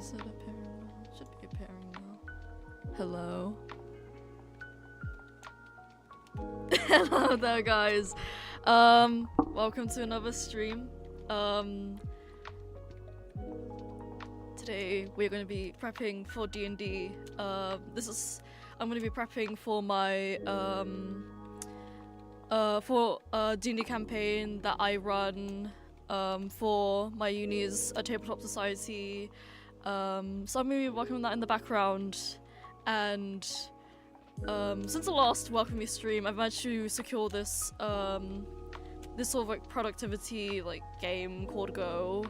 Is it appearing now? Should be appearing now. Hello. Hello there, guys. Welcome to another stream. Today we're going to be prepping for D&D. I'm going to be prepping for my D&D campaign that I run for my uni's tabletop society. So I'm going to be working on that in the background, and since the last Welcome Me stream, I've managed to secure this this sort of like productivity game called Go,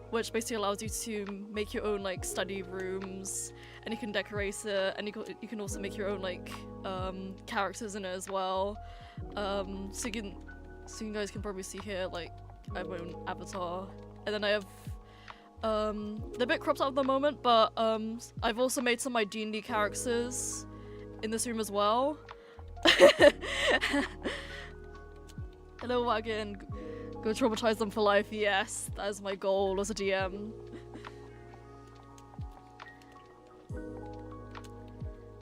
which basically allows you to make your own study rooms, and you can decorate it, and you can also make your own characters in it as well. So you guys can probably see here I have my own avatar, and then I have they're a bit cropped out at the moment, but I've also made some of my D&D characters in this room as well. Hello, Wagon. Go traumatize them for life. Yes, that is my goal as a DM.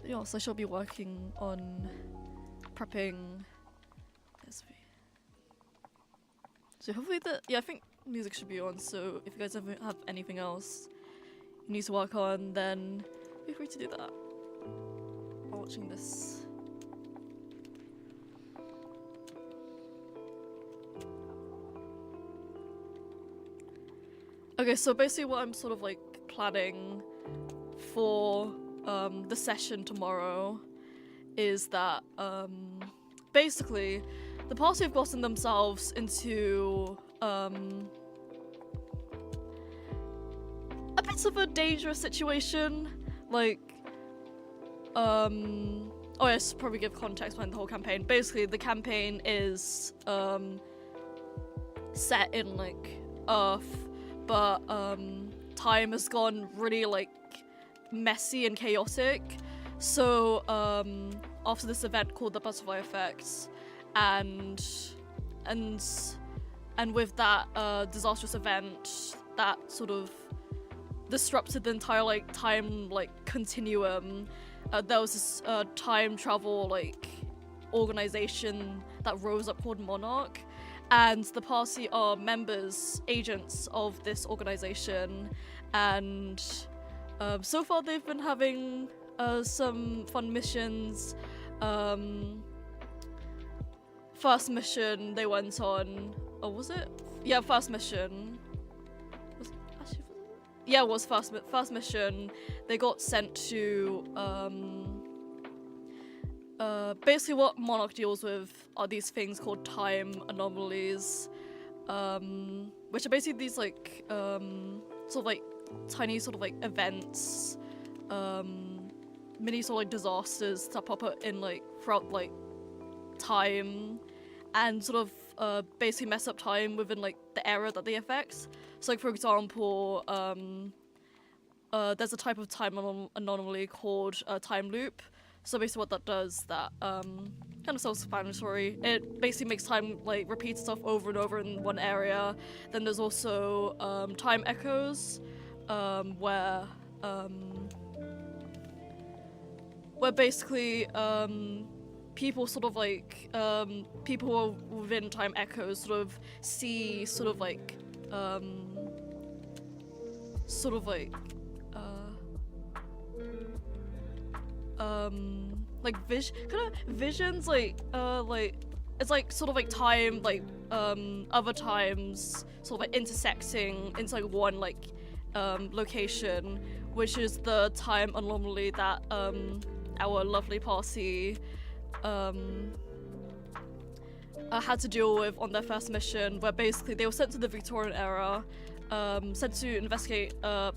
Yes, I shall be working on prepping this. So hopefully I think music should be on, so if you guys have anything else you need to work on, then feel free to do that while watching this. Okay, so basically what I'm sort of planning for the session tomorrow is that basically the party have gotten themselves into a bit of a dangerous situation. Oh, I should probably give context behind the whole campaign. Basically, the campaign is set in Earth, but time has gone really messy and chaotic. So after this event called the Butterfly Effect, and with that disastrous event that sort of disrupted the entire time continuum, there was this time travel organization that rose up called Monarch, and the party are agents of this organization, and so far they've been having some fun missions. First mission they went on, was it? Yeah, first mission. It was first mission. They got sent to basically what Monarch deals with are these things called time anomalies, which are basically these sort of tiny sort of events, mini sort of disasters that pop up in throughout time, and sort of basically mess up time within the era that they affect. So for example, there's a type of time anomaly called time loop. So basically what that does, that kind of self-explanatory, it basically makes time repeat itself over and over in one area. Then there's also time echoes, where basically people sort of people who are within time echoes sort of see sort of visions, it's sort of time other times sort of intersecting into one location, which is the time anomaly that our lovely party had to deal with on their first mission, where basically they were sent to the Victorian era, sent to investigate a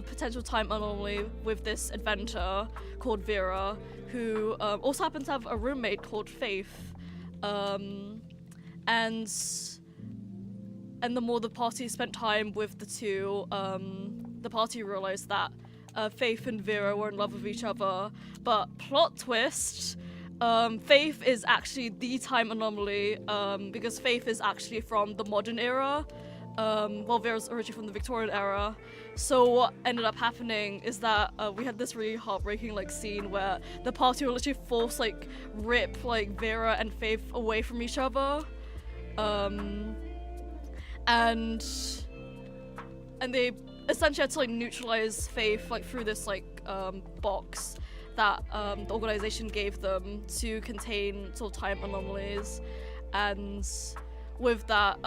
potential time anomaly with this inventor called Vera, who also happened to have a roommate called Faith, and the more the party spent time with the two, the party realized that Faith and Vera were in love with each other. But plot twist, Faith is actually the time anomaly, because Faith is actually from the modern era, well, Vera's originally from the Victorian era. So what ended up happening is that we had this really heartbreaking like scene where the party will literally force like rip like Vera and Faith away from each other, and they essentially had to like neutralize Faith like through this like box that the organization gave them to contain sort of time anomalies, and with that,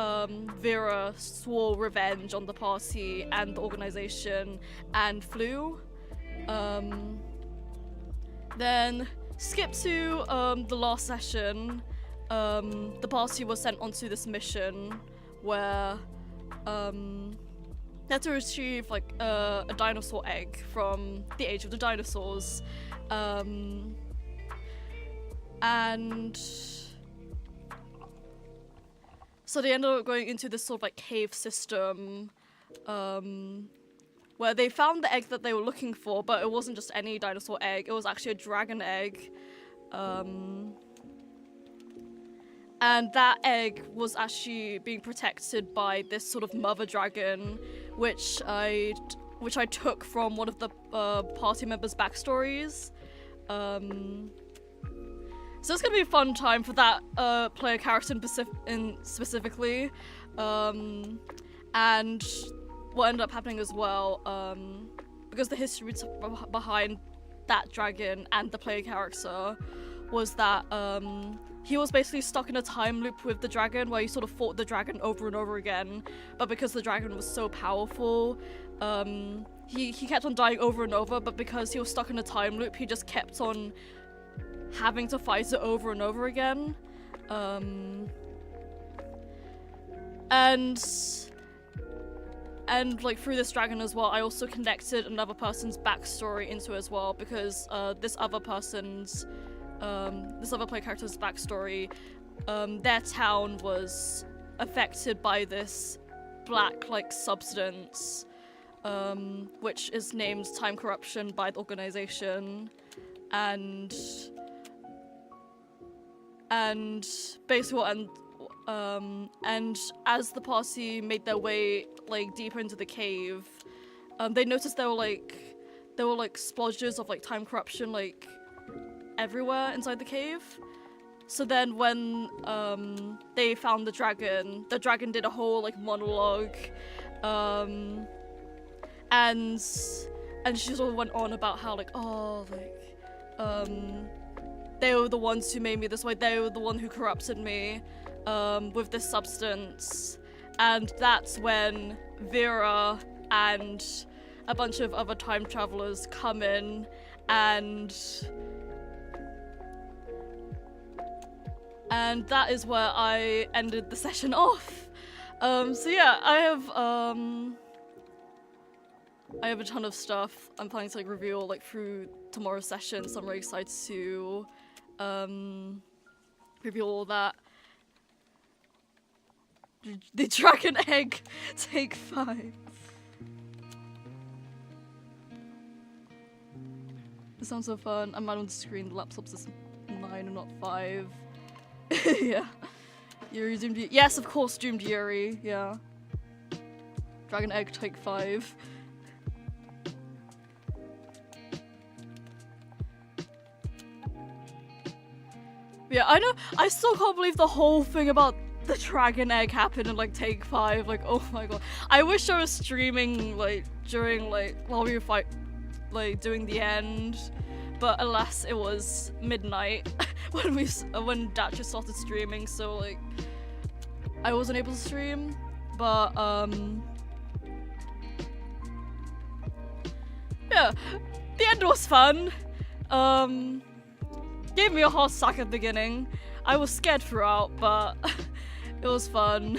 Vera swore revenge on the party and the organization and flew. Then skip to the last session. The party was sent onto this mission where they had to retrieve like a dinosaur egg from the age of the dinosaurs, and so they ended up going into this sort of like cave system, where they found the egg that they were looking for, but it wasn't just any dinosaur egg, it was actually a dragon egg. And that egg was actually being protected by this sort of mother dragon, which I took from one of the party members' backstories. So it's gonna be a fun time for that player character specifically, and what ended up happening as well, because the history behind that dragon and the player character was that he was basically stuck in a time loop with the dragon where he sort of fought the dragon over and over again, but because the dragon was so powerful, he kept on dying over and over, but because he was stuck in a time loop, he just kept on having to fight it over and over again. And like through this dragon as well, I also connected another person's backstory into it as well, because this other player character's backstory, their town was affected by this black like substance, which is named time corruption by the organization, and basically what and as the party made their way like deeper into the cave, they noticed there were like splodges of like time corruption like everywhere inside the cave. So then when they found the dragon did a whole like monologue, and she sort of went on about how like, oh, like they were the ones who made me this way, they were the one who corrupted me with this substance. And that's when Vera and a bunch of other time travelers come in, and that is where I ended the session off. So yeah, I have a ton of stuff I'm planning to like reveal like through tomorrow's session, so I'm really excited to reveal all that. The dragon egg, take 5. This sounds so fun. I'm out on the screen, the laptop says 9 and not 5. Yeah. Yuri doomed Yuri. Yes, of course, doomed Yuri, yeah. Dragon egg, take 5. Yeah, I know, I still can't believe the whole thing about the dragon egg happened in like take 5, like oh my god. I wish I was streaming like during like while we were doing the end, but alas it was midnight when Datcha started streaming, so like I wasn't able to stream, but yeah, the end was fun. Gave me a heart attack at the beginning. I was scared throughout, but it was fun.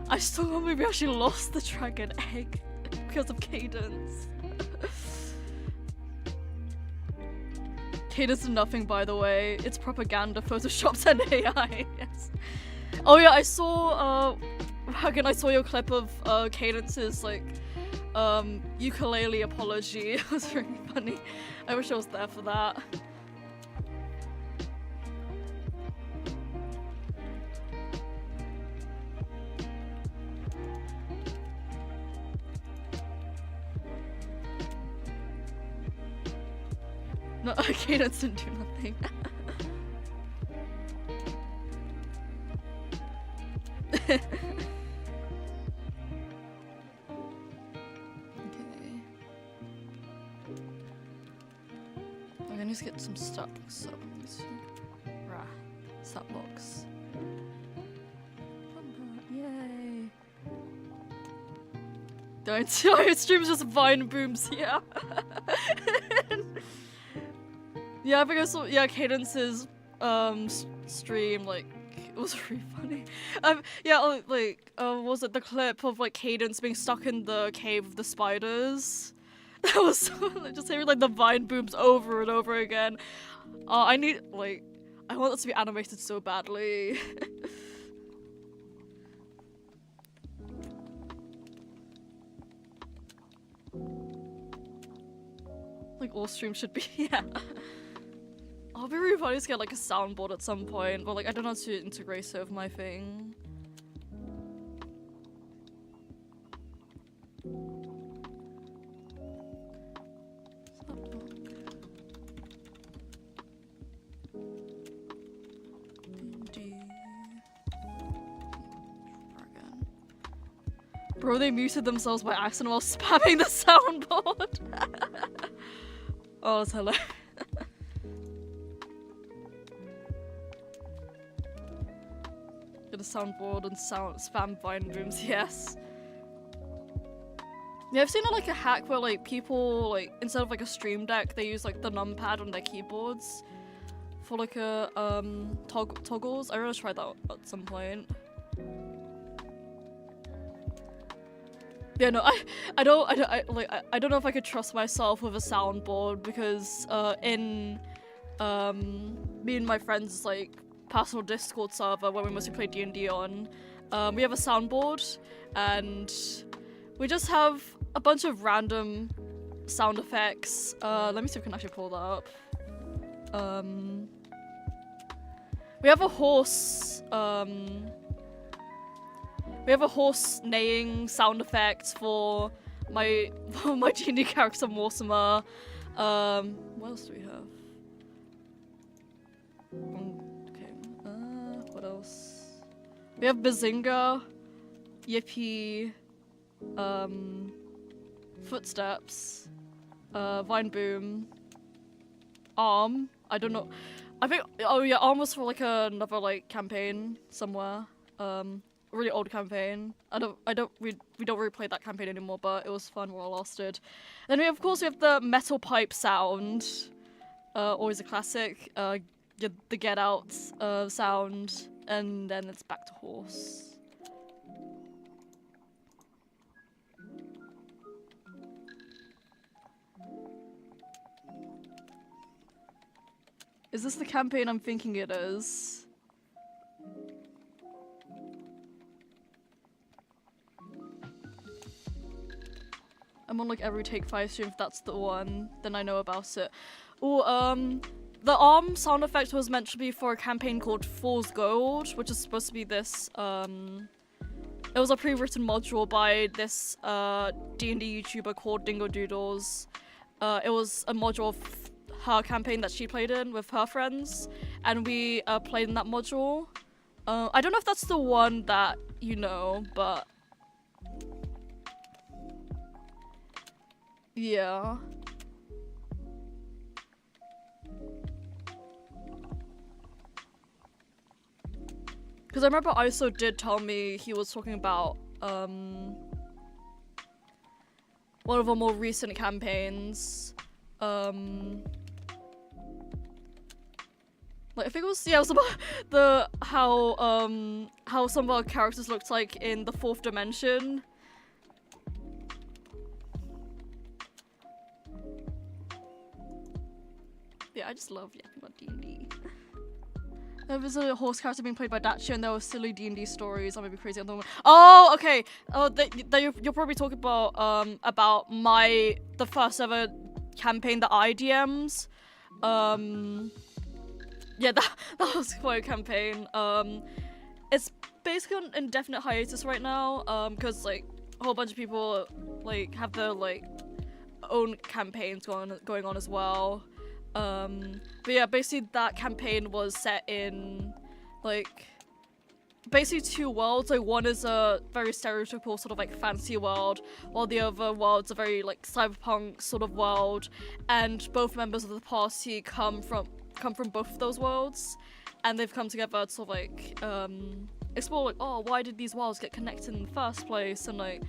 I still can't believe we actually lost the dragon egg because of Cadence. Cadence is nothing, by the way. It's propaganda, photoshopped, and AI. Yes. Oh yeah, I saw Hagen, I saw your clip of Cadence's like ukulele apology. It was really funny. I wish I was there for that. No, Cadence didn't do nothing. Okay. I need to get some stuff. So, rah, stat box. Yay! Don't streams just vine booms, yeah. Yeah, I think I saw Cadence's stream, like it was really funny. Yeah, like was it the clip of like Cadence being stuck in the cave of the spiders? That was so, just hearing like the vine booms over and over again. I need like I want this to be animated so badly. Like all streams should be, yeah. I'll be really funny to get like a soundboard at some point, but like I don't know how to integrate it with my thing. Bro, they muted themselves by accident while spamming the soundboard. Oh, that's hilarious. Get a soundboard and spam vine rooms, yes. Yeah, I've seen like a hack where like people like instead of like a stream deck, they use like the numpad on their keyboards for like a toggles. I really try that at some point. Yeah, no, I don't know if I could trust myself with a soundboard because in me and my friends like personal Discord server where we mostly play D&D on, we have a soundboard and we just have a bunch of random sound effects. Let me see if I can actually pull that up. We have a horse. We have a horse neighing sound effect for my D&D character Mortimer. What else do we have? Okay. What else? We have Bazinga, Yippee, Footsteps, Vine Boom, Arm. I don't know. I think. Oh yeah, Arm was for like another like campaign somewhere. Really old campaign. We don't really play that campaign anymore, but it was fun while it lasted. Then we have the metal pipe sound, always a classic. The Get Out sound, and then it's back to horse. Is this the campaign I'm thinking it is? I'm on like every Take 5 stream. If that's the one, then I know about it. Oh, the Arm sound effect was meant to be for a campaign called Fool's Gold, which is supposed to be this, it was a pre-written module by this, D&D YouTuber called Dingo Doodles. It was a module of her campaign that she played in with her friends, and we, played in that module. I don't know if that's the one that you know, but yeah. Because I remember ISO did tell me he was talking about one of our more recent campaigns. Like I think it was about how some of our characters looked like in the 4th dimension. Yeah, I just love yapping about D&D. There was a horse character being played by Dacia, and there were silly D&D stories. I might be crazy on the one. Oh, okay. Oh, you're probably talking about the first ever campaign that I DM'd. Yeah, that was quite a campaign. It's basically on indefinite hiatus right now. Because like a whole bunch of people like have their like own campaigns going on as well. But yeah, basically that campaign was set in like basically two worlds. Like one is a very stereotypical sort of like fantasy world, while the other world's a very like cyberpunk sort of world, and both members of the party come from both of those worlds, and they've come together to sort of like explore like, oh, why did these worlds get connected in the first place, and like,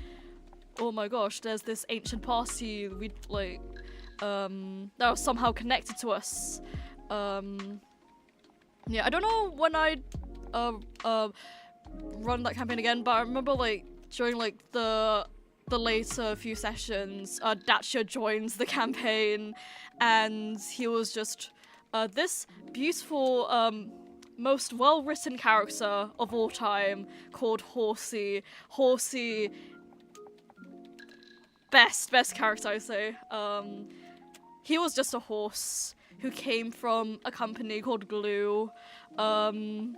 oh my gosh, there's this ancient party we like that was somehow connected to us. Yeah, I don't know when I run that campaign again, but I remember like during like the later few sessions, Dacia joins the campaign, and he was just this beautiful, most well-written character of all time called Horsey. Horsey, best character, I say. He was just a horse who came from a company called Glue. Like,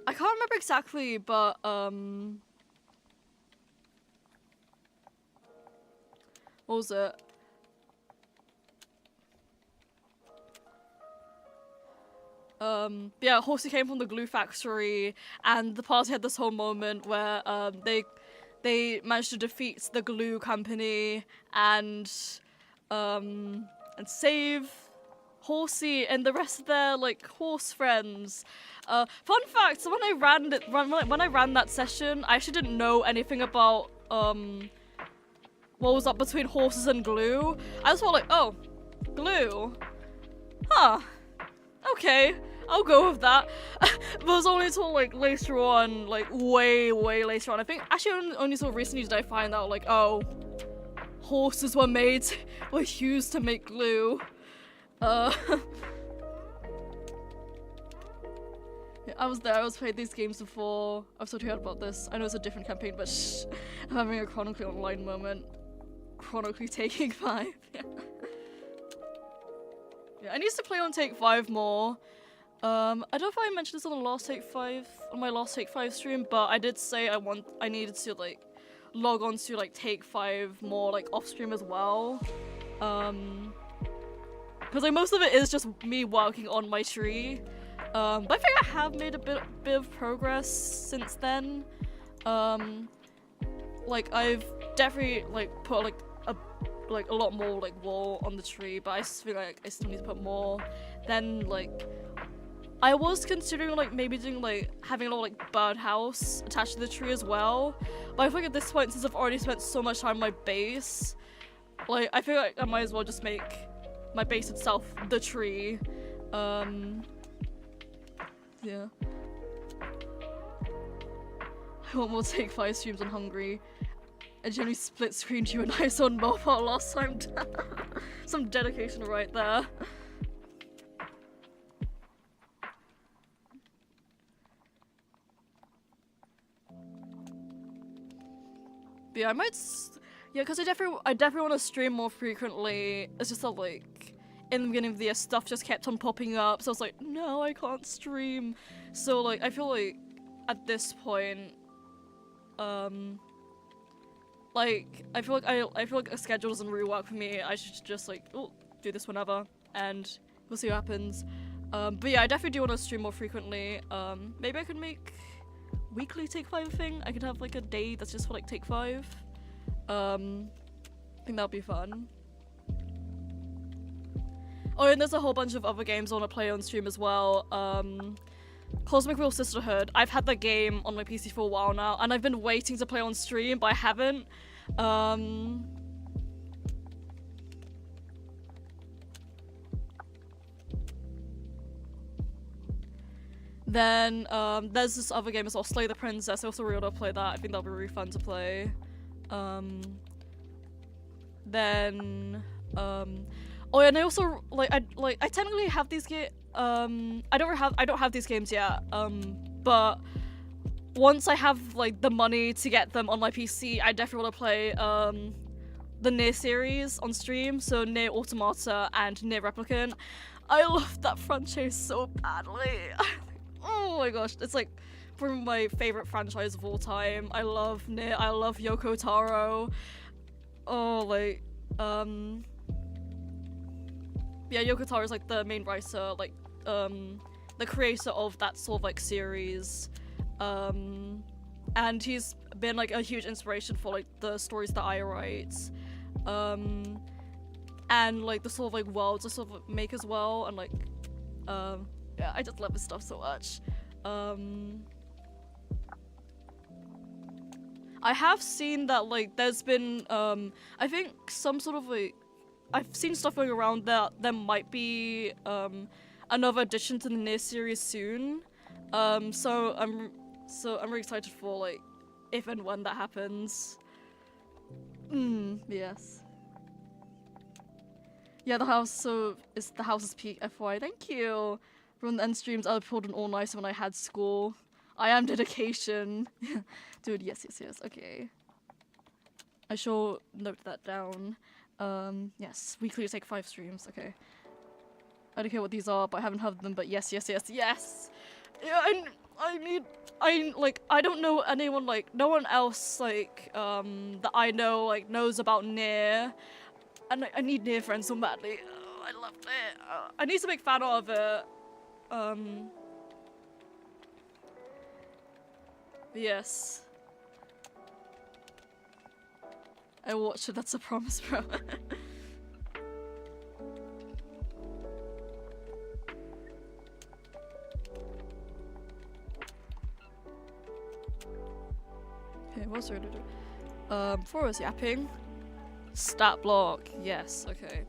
I can't remember exactly, but, what was it? Yeah, Horsey came from the Glue factory, and the party had this whole moment where, they managed to defeat the Glue company and save Horsey and the rest of their like horse friends. Fun fact: so when I ran that session, I actually didn't know anything about what was up between horses and Glue. I just thought like, oh, Glue, huh? Okay, I'll go with that. But it was only until like later on, like way later on. I think actually only until recently did I find out like, oh, horses were used to make glue. Yeah, I was there. I was played these games before. I've sort of heard about this. I know it's a different campaign, but shh, I'm having a chronically online moment. Chronically taking 5. Yeah, I need to play on Take 5 more. I don't know if I mentioned this on my last Take 5 stream, but I did say I needed to like log on to like Take 5 more like off stream as well. Because like most of it is just me working on my tree. But I think I have made a bit of progress since then. Like I've definitely like put like a lot more like wool on the tree, but I just feel like I still need to put more. Then like I was considering like maybe doing like having a little like birdhouse attached to the tree as well. But I think at this point, since I've already spent so much time on my base, like I feel like I might as well just make my base itself the tree. Yeah. I want more Take 5 streams on Hungry. I generally split screened you and I on mobile last time. Some dedication right there. But yeah, yeah, because I definitely want to stream more frequently. It's just that like in the beginning of the year, stuff just kept on popping up, so I was like, no, I can't stream. So like I feel like at this point, like I feel like a schedule doesn't really work for me. I should just like do this whenever, and we'll see what happens. But yeah, I definitely do want to stream more frequently. Maybe I could make weekly Take 5 thing. I could have like a day that's just for like Take 5. I think that'd be fun. Oh, and there's a whole bunch of other games I want to play on stream as well. Cosmic Wheel Sisterhood. I've had that game on my PC for a while now, and I've been waiting to play on stream, but I haven't. Then there's this other game as well, Slay the Princess. I also really want to play that. I think that'll be really fun to play. Then oh yeah, and I also I technically have these games. I don't have these games yet. But once I have like the money to get them on my PC, I definitely want to play the Nier series on stream. So Nier Automata and Nier Replicant. I love that franchise so badly. Oh my gosh, it's like one of my favorite franchise of all time. I love Nier. I love Yoko Taro. Oh, like yeah, Yoko Taro is like the main writer, like the creator of that sort of like series, and he's been like a huge inspiration for like the stories that I write, and like the sort of like worlds I sort of make as well, and like yeah, I just love his stuff so much. I have seen that like there's been I think some sort of like I've seen stuff going around that there might be another addition to the Nier series soon. So I'm really excited for like if and when that happens. Yes. Yeah, the house is the house's peak, FY. Thank you. Run the end streams, I pulled an all-nighter when I had school. I am dedication. Dude, yes. Okay. I shall note that down. Yes, weekly take 5 streams, okay. I don't care what these are, but I haven't heard them, but yes. Yeah, I don't know anyone, like, no one else, like, that I know, like, knows about Nier. And I need Nier friends so badly. Oh, I loved it. I need to make fan art of it. Yes. I watched it, that's a promise, bro. Okay, what's there to do? Before I was yapping. Stat block, yes, okay.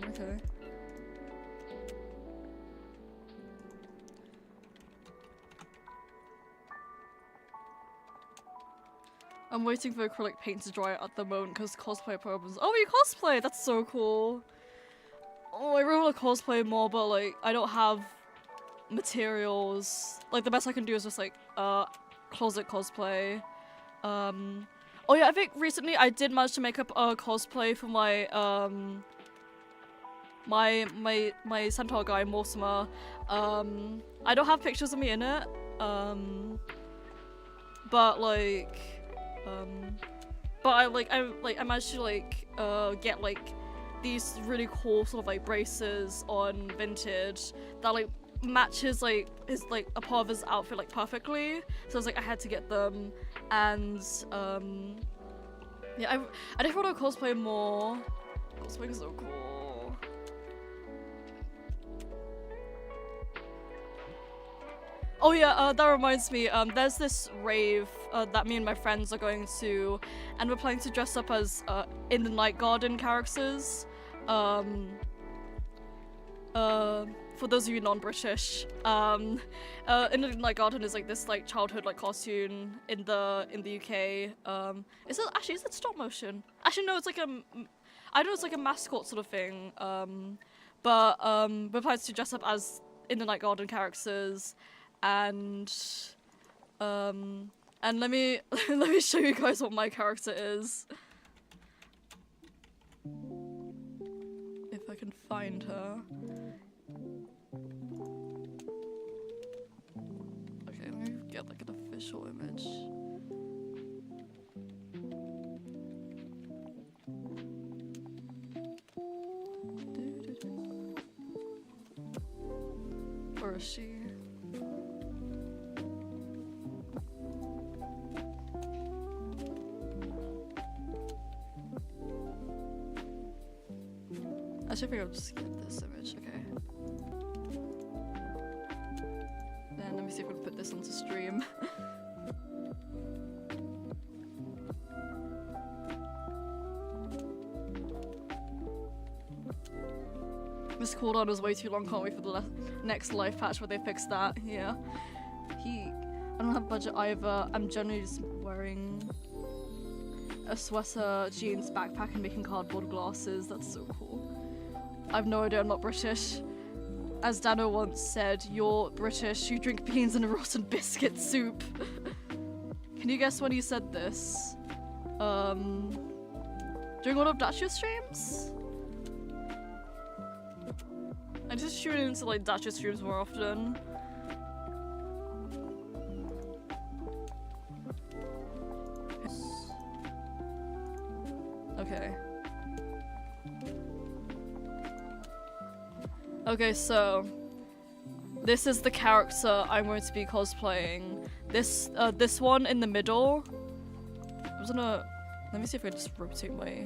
Okay. I'm waiting for acrylic paint to dry at the moment because cosplay problems. Oh, you cosplay! That's so cool. Oh, I really want to cosplay more, but like, I don't have materials. Like, the best I can do is just like, closet cosplay. Oh yeah, I think recently I did manage to make up a cosplay for my, my centaur guy, Mortimer. I don't have pictures of me in it, but like, but I managed to like, get like these really cool sort of like braces on Vintage that like matches like his like a part of his outfit like perfectly. So I was like, I had to get them, and yeah, I definitely want to cosplay more. Cosplaying is so cool. Oh yeah, that reminds me, there's this rave that me and my friends are going to, and we're planning to dress up as In the Night Garden characters. For those of you non-British, In the Night Garden is like this like childhood like cartoon in the UK. Is it stop motion? Actually no, it's like I know it's like a mascot sort of thing. But we're planning to dress up as In the Night Garden characters, and let me let me show you guys what my character is. If I can find her. Okay, let me get like an official image. Where is she? Actually, I think I'll just get this image, okay. Then let me see if I can put this onto stream. This cooldown was way too long, can't wait for the next life patch where they fix that, yeah. I don't have budget either, I'm generally just wearing... a sweater, jeans, backpack, and making cardboard glasses. That's so cool. I've no idea, I'm not British. As Dano once said, you're British, you drink beans in a rotten biscuit soup. Can you guess when he said this? During one of Dachu's streams? I just tune into like Dachu's streams more often. Okay. Okay, so this is the character I'm going to be cosplaying. This one in the middle. I'm just gonna let me see if I just rotate my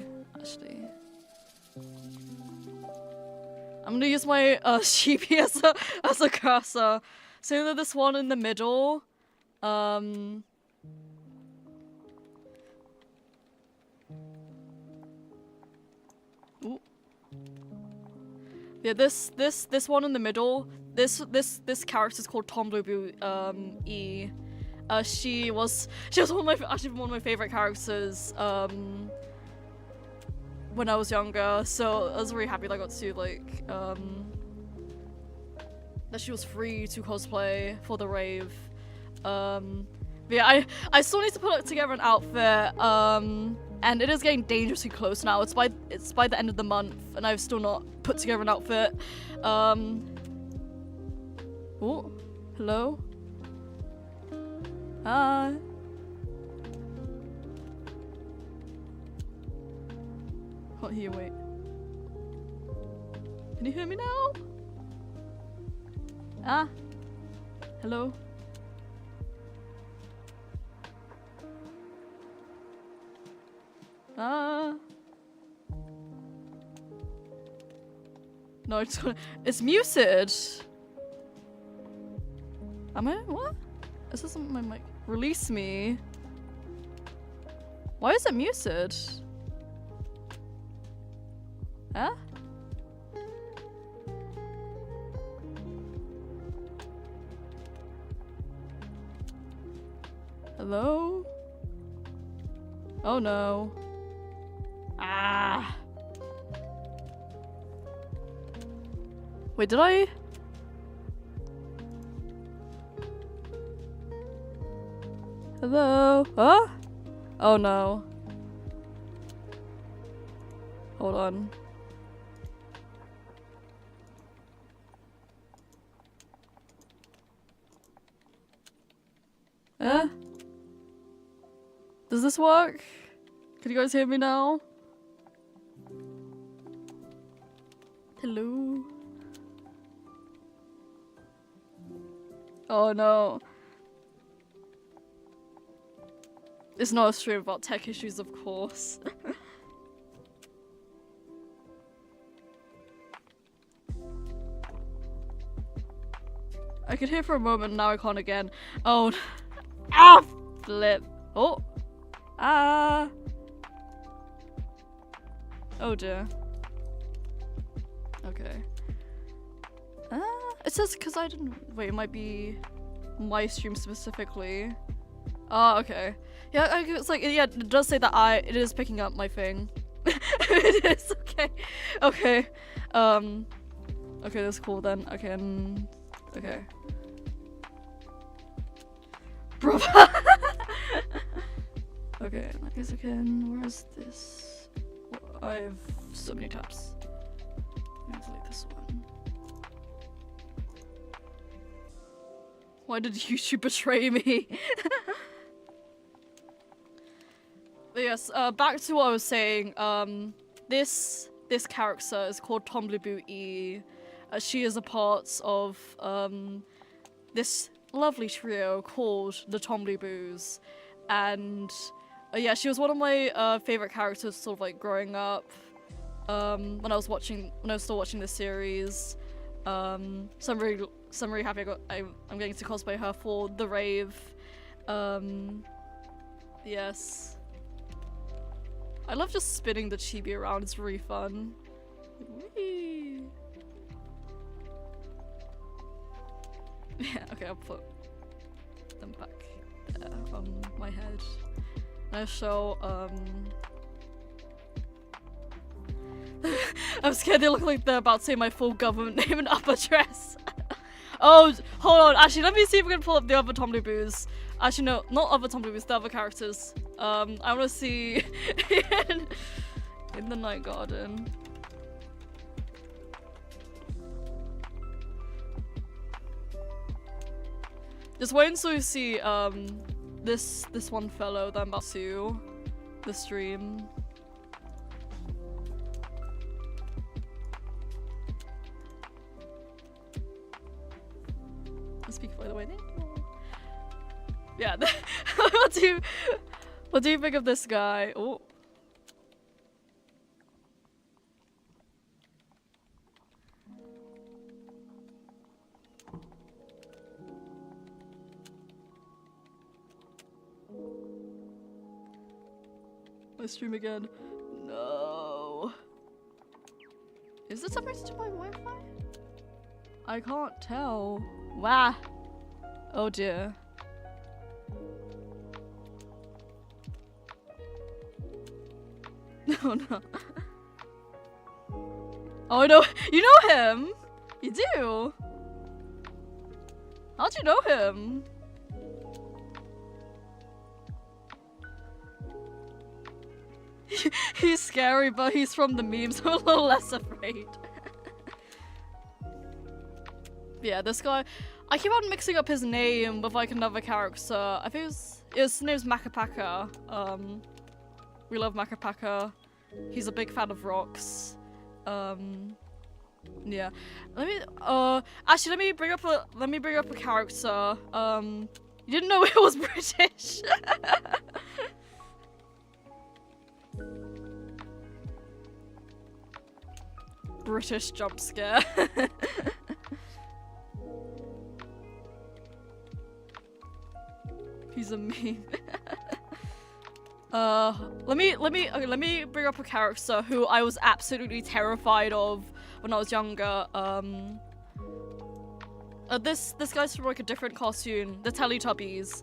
I'm gonna use my Chibi as a cursor. So this one in the middle. Ooh. Yeah, this one in the middle. This character is called Homebrew E. She was one of my favorite characters when I was younger. So I was really happy that I got to like that she was free to cosplay for the rave. But yeah, I still need to put together an outfit. And it is getting dangerously close now. It's by the end of the month, and I've still not put together an outfit. Oh, hello. Hi. Can't hear. Wait. Can you hear me now? Ah. Hello. No, it's muted. Am I? What? Is this on my mic? Release me. Why is it muted? Huh? Hello? Oh no. Ah. Wait, did I? Hello? Huh? Oh no. Hold on. Eh? Does this work? Can you guys hear me now? Hello? Oh no. It's not a stream about tech issues, of course. I could hear for a moment, now I can't again. Oh. Ah! Flip. Oh. Ah. Oh dear. Okay. It says because I didn't. Wait, it might be my stream specifically. Oh, okay. Yeah, it's like, yeah, it does say that it is picking up my thing. It is, okay. Okay. Okay, that's cool then. Okay, okay. Bro. Okay, I guess I can. Where is this? I have so many tabs. I have to like this one. Why did YouTube betray me? But yes, back to what I was saying. This character is called Homebrew E. She is a part of this lovely trio called the Homebrews, and yeah, she was one of my favorite characters, sort of like growing up. When I was still watching the series. So I'm really happy I'm getting to cosplay her for the rave. Yes. I love just spinning the chibi around, it's really fun. Whee! Yeah, okay, I'll put them back there on my head. I show, I'm scared they look like they're about to say my full government name and upper dress. Oh, hold on. Actually, let me see if we can pull up the other Tombleboos. Actually, no, not other Tombleboos, the other characters. I want to see in the Night Garden. Just wait until you see this one fellow that I'm about to the stream. Speak by the way. Yeah. What do you think of this guy? Oh. My stream again. No. Is this separated to my Wi-Fi? I can't tell. Wow. Oh dear. No, no. Oh no, you know him? You do? How'd you know him? He's scary, but he's from the memes, so I'm a little less afraid. Yeah, this guy, I keep on mixing up his name with like another character. I think his name's Makapaka. We love Makapaka. He's a big fan of rocks. Yeah. Actually, let me bring up a character. You didn't know it was British. British jump scare. He's a meme. Let me bring up a character who I was absolutely terrified of when I was younger. This guy's from like a different cartoon, the Teletubbies.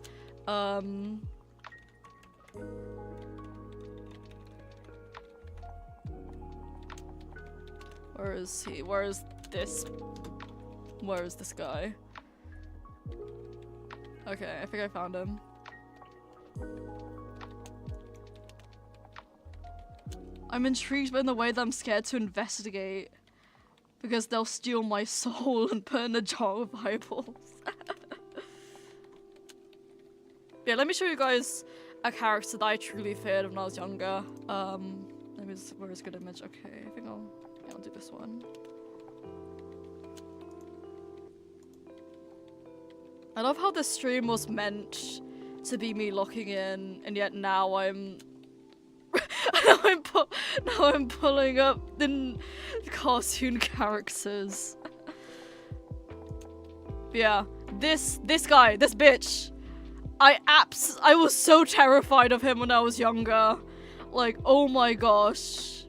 Where is he? Where is this guy? Okay, I think I found him. I'm intrigued by the way that I'm scared to investigate. Because they'll steal my soul and put in a jar of eyeballs. Yeah, let me show you guys a character that I truly feared when I was younger. Let me just, where's a good image? Okay, I think I'll do this one. I love how this stream was meant to be me locking in, and yet now I'm now I'm pulling up the cartoon characters. Yeah, this guy, this bitch. I was so terrified of him when I was younger. Like, oh my gosh.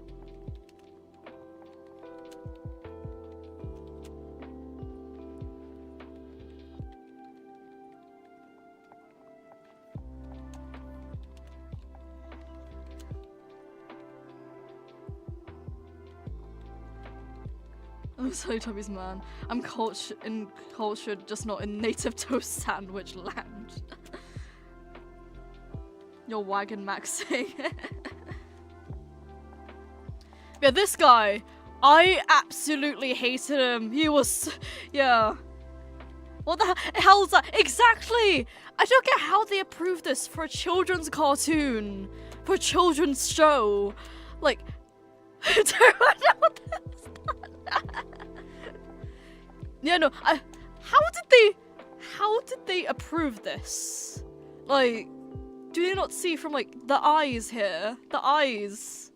I'm sorry, Tommy's man. I'm cultured, just not in native toast sandwich land. You're wagon maxing. Yeah, this guy, I absolutely hated him. He was, yeah. What the hell is that? Exactly! I don't get how they approved this for a children's cartoon, for a children's show. Like, I don't know what this is. Yeah, no, how did they approve this? Like, do they not see from like the eyes here? The eyes.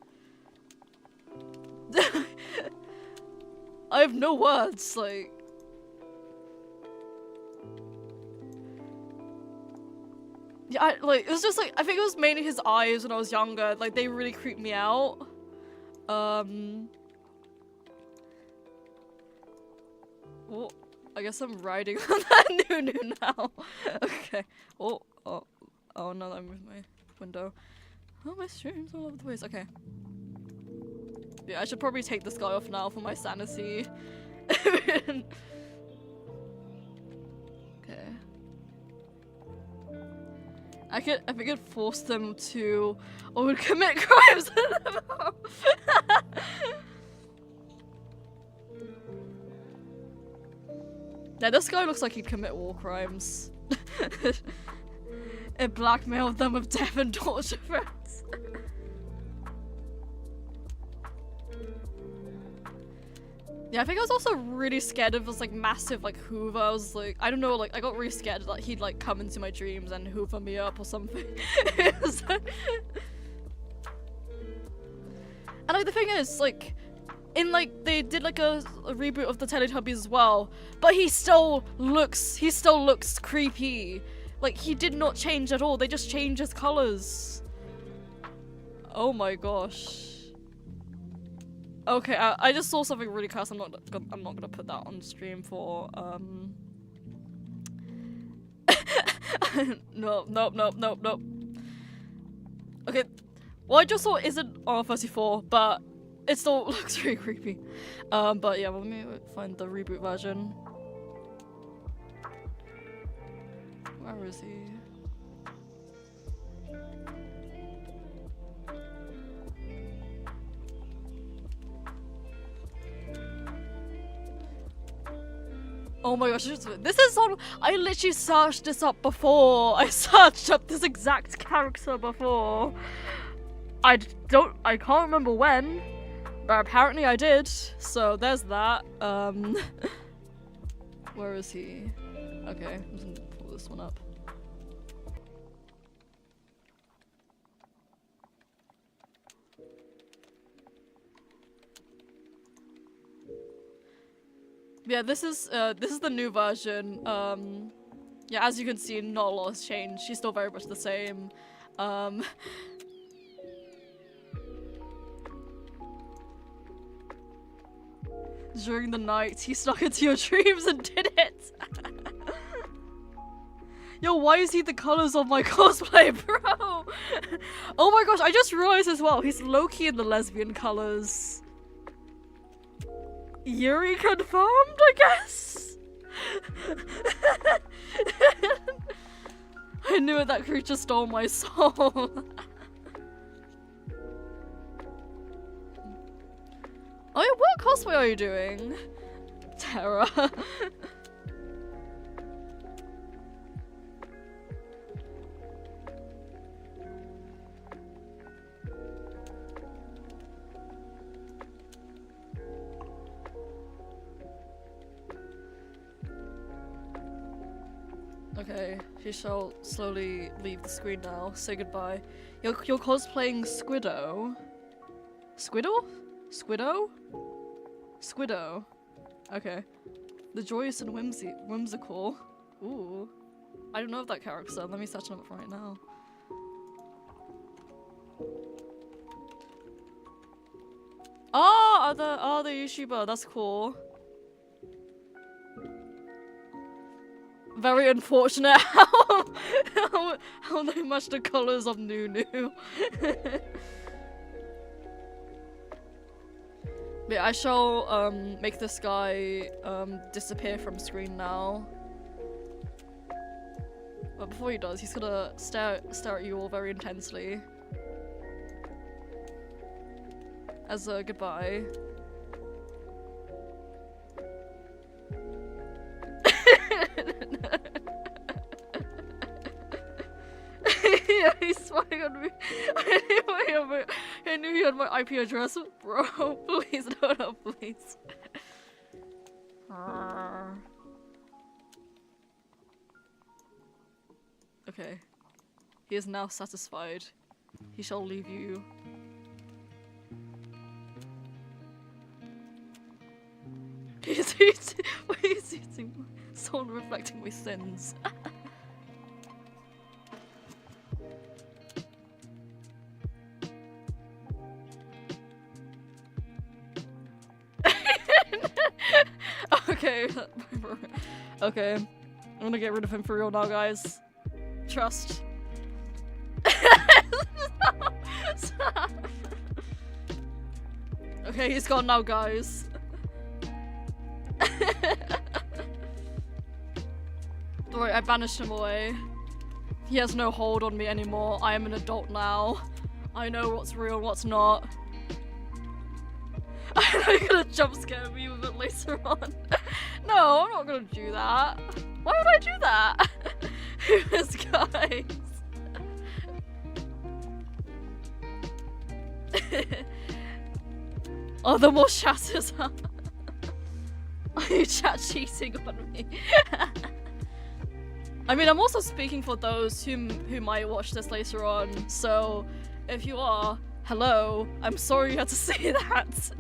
I have no words, like. Yeah, it was just like, I think it was mainly his eyes when I was younger, like they really creeped me out. Oh, I guess I'm riding on that new now. Okay. Oh no, I moved my window. Oh, my stream's all over the place. Okay. Yeah, I should probably take this guy off now for my sanity. Okay. I think I'd force them to commit crimes. Yeah, this guy looks like he'd commit war crimes. It blackmailed them with death and torture threats. Yeah, I think I was also really scared of this like massive like Hoover. I was like, I don't know, like I got really scared that he'd like come into my dreams and hoover me up or something. And like the thing is, like, in like they did like a reboot of the Teletubbies as well, but he still looks creepy. Like he did not change at all. They just changed his colors. Oh my gosh. Okay, I just saw something really cursed. I'm not gonna put that on stream for Nope. Okay, what I just saw isn't R34, but it still looks really creepy. But yeah, let me find the reboot version. Where is he? Oh my gosh, this is on. I literally searched this up before. I searched up this exact character before. I can't remember when, but apparently I did. So there's that. Where is he? Okay, I'm just gonna pull this one up. Yeah, this is the new version. Yeah, as you can see, not a lot has changed. She's still very much the same. During the night, he snuck into your dreams and did it. Yo, why is he the colors of my cosplay, bro? Oh my gosh, I just realized as well, he's low-key in the lesbian colors. Yuri confirmed, I guess? I knew it, that creature stole my soul. Oh yeah, what cosplay are you doing? Terra. Okay, she shall slowly leave the screen now. Say goodbye. You're cosplaying Squiddo? Squiddle? Squiddo? Squiddo. Okay. The joyous and whimsical. Ooh. I don't know if that character. Let me search him up right now. Oh, the YouTuber. That's cool. Very unfortunate how they match the colors of Nunu. Yeah, I shall make this guy disappear from screen now. But before he does, he's gonna stare at you all very intensely. As a goodbye. Yeah, he's spying on me. I knew he had my IP address, bro. Please, no, please. Okay. He is now satisfied. He shall leave you. He's eating soul reflecting my sins. Okay. Okay. I'm gonna get rid of him for real now, guys. Trust. Stop. Okay, he's gone now, guys. Alright, I banished him away. He has no hold on me anymore. I am an adult now. I know what's real and what's not. I know you're gonna jump scare me with it later on. No, I'm not gonna do that. Why would I do that? Who is, guys? Oh, the more shatters are. Are you chat cheating on me? I mean, I'm also speaking for those who might watch this later on, so if you are, hello, I'm sorry you had to say that.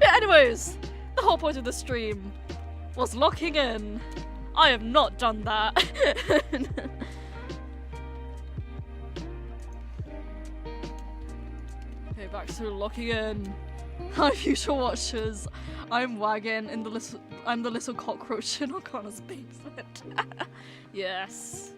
Yeah, anyways, the whole point of the stream was locking in. I have not done that. Okay, back to locking in. Hi, future watchers. I'm Wagon in the little. I'm the little cockroach in O'Connor's basement. Yes.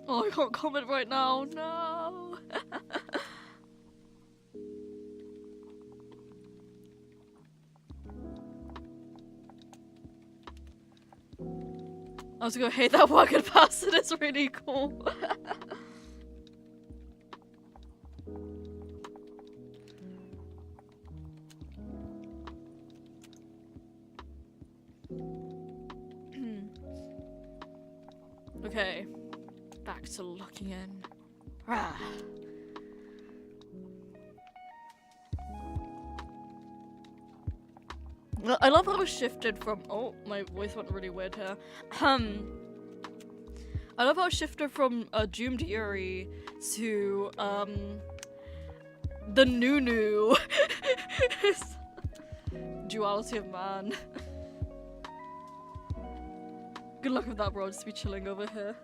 Oh, I can't comment right now. No. I was gonna hate that wagon bastard. It's really cool. Okay. Back to locking in. Rah. I love how it shifted from— oh, my voice went really weird here. I love how it shifted from Doomed Yuri to the Nunu. Duality of man. Good luck with that, bro. Just be chilling over here.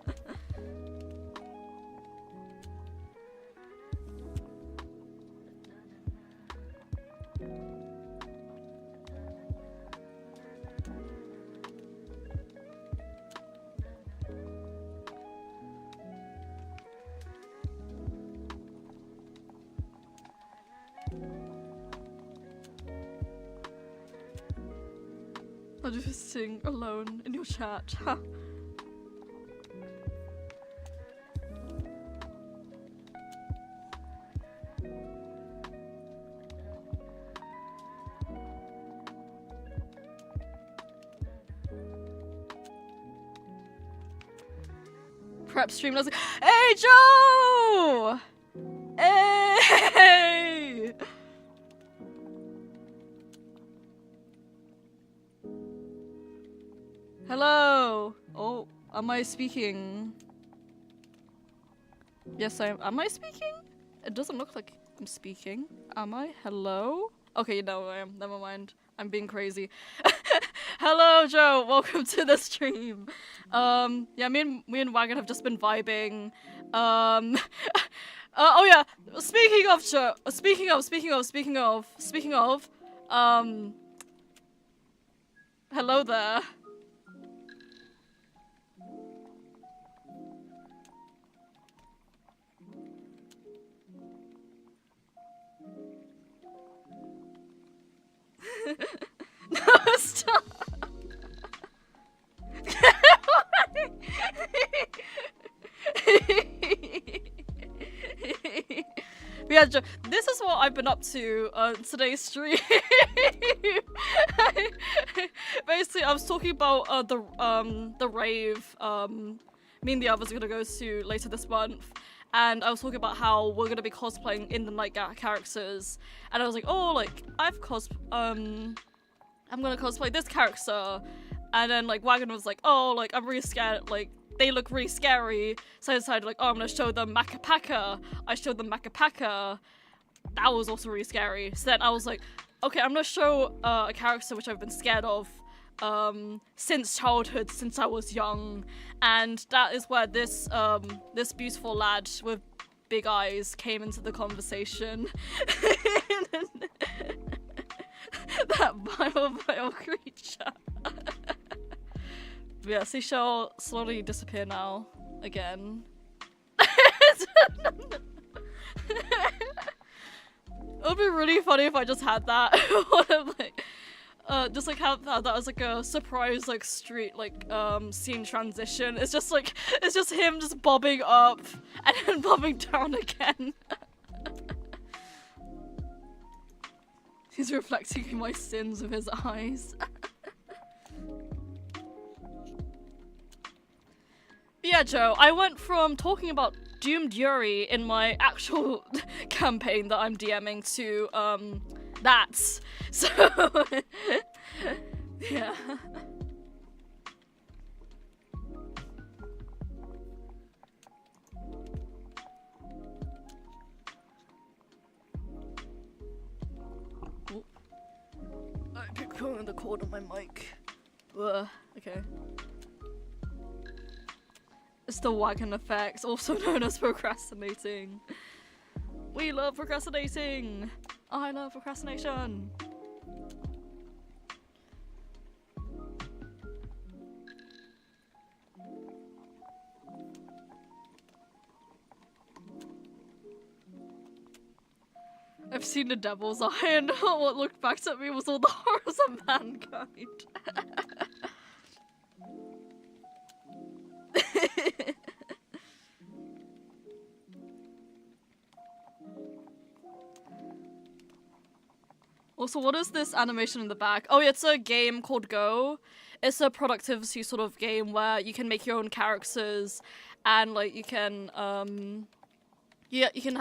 I'm just sitting alone in your chat. Prep stream. Hey, Joe! Hey! Hello. Oh, am I speaking? Yes, am I speaking? It doesn't look like I'm speaking. Am I? Hello? Okay, no, I am. Never mind. I'm being crazy. Hello, Joe. Welcome to the stream. Yeah, me and Wagon have just been vibing. Oh yeah. Speaking of Joe. Speaking of. Hello there. No, stop. Yeah, this is what I've been up to today's stream. Basically, I was talking about the rave me and the others are gonna go to later this month. And I was talking about how we're gonna be cosplaying in the night characters, and I was like, oh, like I've I'm gonna cosplay this character. And then like Wagon was like, oh, like I'm really scared, like they look really scary. So I decided like, oh, I'm gonna show them Makapaka. I showed them Makapaka. That was also really scary. So then I was like, okay, I'm gonna show a character which I've been scared of since childhood, since I was young. And that is where this this beautiful lad with big eyes came into the conversation. That vile creature. Yeah, seashell slowly disappear now. Again. It would be really funny if I just had that. Like, just like have that as like a surprise like street like scene transition. It's just him just bobbing up and then bobbing down again. He's reflecting my sins with his eyes. Yeah, Joe, I went from talking about Doomed Yuri in my actual campaign that I'm DMing to, that. So, yeah. Ooh. I keep pulling the cord on my mic. Okay. It's the wagon effect, also known as procrastinating. We love procrastinating! I love procrastination! I've seen the devil's eye and what looked back at me was all the horrors of mankind. Also, what is this animation in the back? Oh, yeah, it's a game called Go. It's a productivity sort of game where you can make your own characters and like you can yeah, you can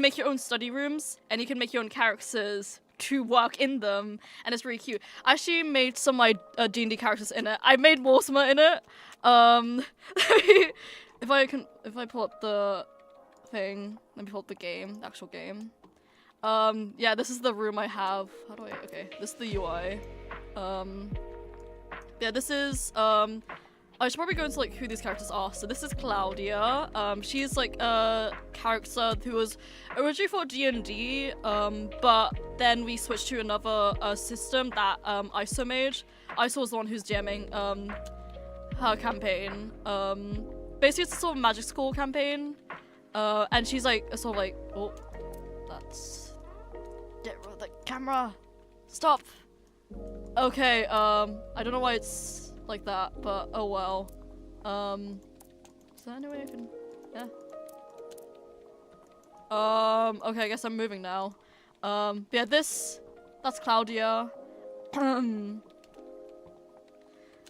make your own study rooms and you can make your own characters to work in them, and it's really cute. I actually made some of my D&D characters in it. I made Mortimer in it. If I pull up the thing, let me pull up the game, the actual game. Yeah, this is the room I have. How do I, okay, this is the UI. Yeah, this is, I should probably go into like who these characters are. So this is Claudia. She's like a character who was originally for D&D, but then we switched to another system that ISO made. ISO was the one who's DMing her campaign. Basically it's a sort of magic school campaign, and she's like a sort of like, oh, that's, get rid of the camera, stop. Okay, I don't know why it's like that, but oh well. Is there any way I can, yeah. Okay, I guess I'm moving now. Yeah, that's Claudia.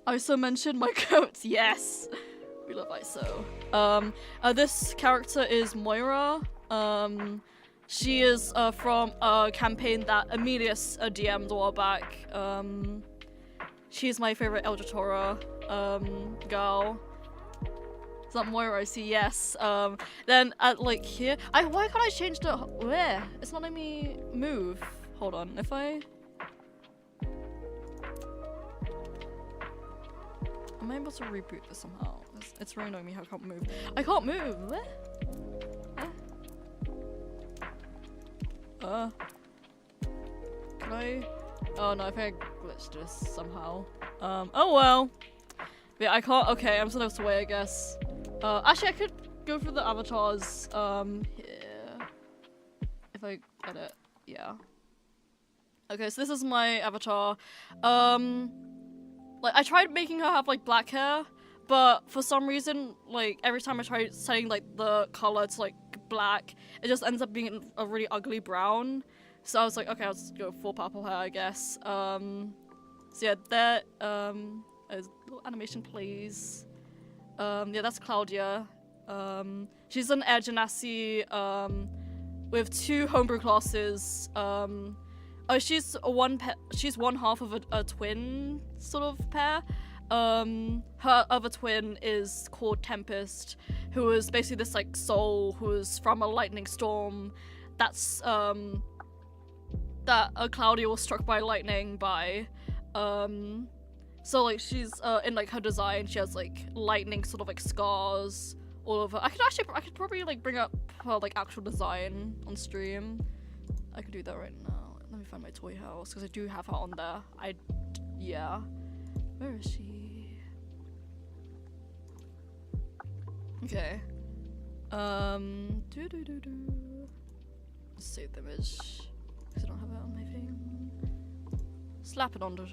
ISO mentioned my coats, yes! We love ISO. This character is Moira. She is from a campaign that Emilius DM'd a while back. She's my favorite Eldratora girl. Is that Moira? I see, yes. Then at like here, why can't I change the where? It's not letting me move. Hold on, if I. Am I able to reboot this somehow? It's really annoying me how I can't move. I can't move. Where? Can I? Oh no, I think I glitched this somehow. Oh well. Yeah, I can't. Okay, I'm supposed to wait, I guess. Actually, I could go for the avatars. Here. If I get it, yeah. Okay, so this is my avatar. Like I tried making her have like black hair, but for some reason, like every time I try setting like the color to like black, it just ends up being a really ugly brown. So I was like, okay, I'll just go full purple hair, I guess. So yeah, that is little animation plays. Yeah, that's Claudia. She's an Air Genasi with 2 homebrew classes. She's she's one half of a twin sort of pair. Her other twin is called Tempest, who is basically this like soul who is from a lightning storm that's that Claudia was struck by lightning by. So like she's in like her design, she has like lightning sort of like scars all over. I could probably like bring up her like actual design on stream. I could do that right now. Let me find my toy house because I do have her on there. Yeah. Where is she? Okay. Save the image because I don't have it on my thing. Slap it onto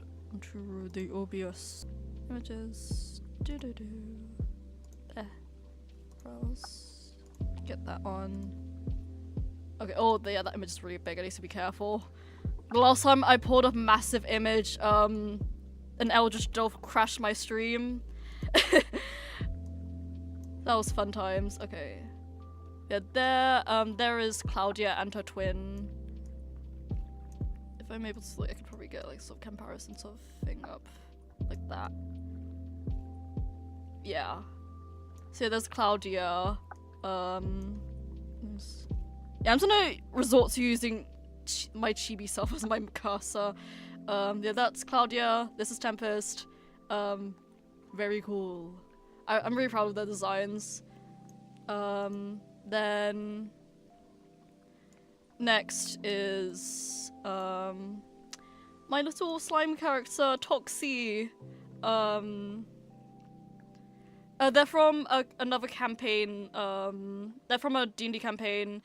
the OBS images. There. Browse. Get that on. Okay. Oh, yeah, that image is really big. I need to be careful. The last time I pulled up a massive image, an Eldritch Dove crashed my stream. That was fun times. Okay. Yeah, there is Claudia and her twin. If I'm able to, like, I could probably get like sort of comparison sort of thing up, like that. Yeah. So yeah, there's Claudia. Yeah, I'm gonna resort to using my Chibi self as my cursor. Yeah, that's Claudia. This is Tempest. Very cool. I'm really proud of their designs. Then next is my little slime character Toxie. They're from another campaign. They're from a D&D campaign.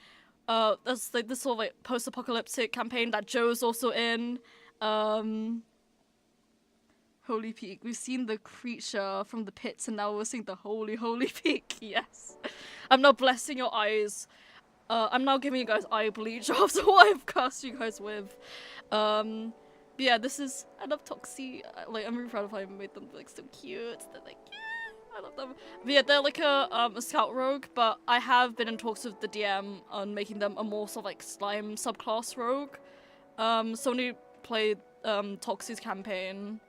That's like this sort of like post-apocalyptic campaign that Joe's also in. Holy Peak. We've seen the creature from the pits and now we're seeing the holy peak. Yes. I'm now blessing your eyes. I'm now giving you guys eye bleach after what I've cursed you guys with. But yeah, this is, I love Toxie. Like, I'm really proud of how I made them like so cute. They're like, yeah, I love them. But yeah, they're like a scout rogue, but I have been in talks with the DM on making them a more sort of like slime subclass rogue. So when you play Toxie's campaign,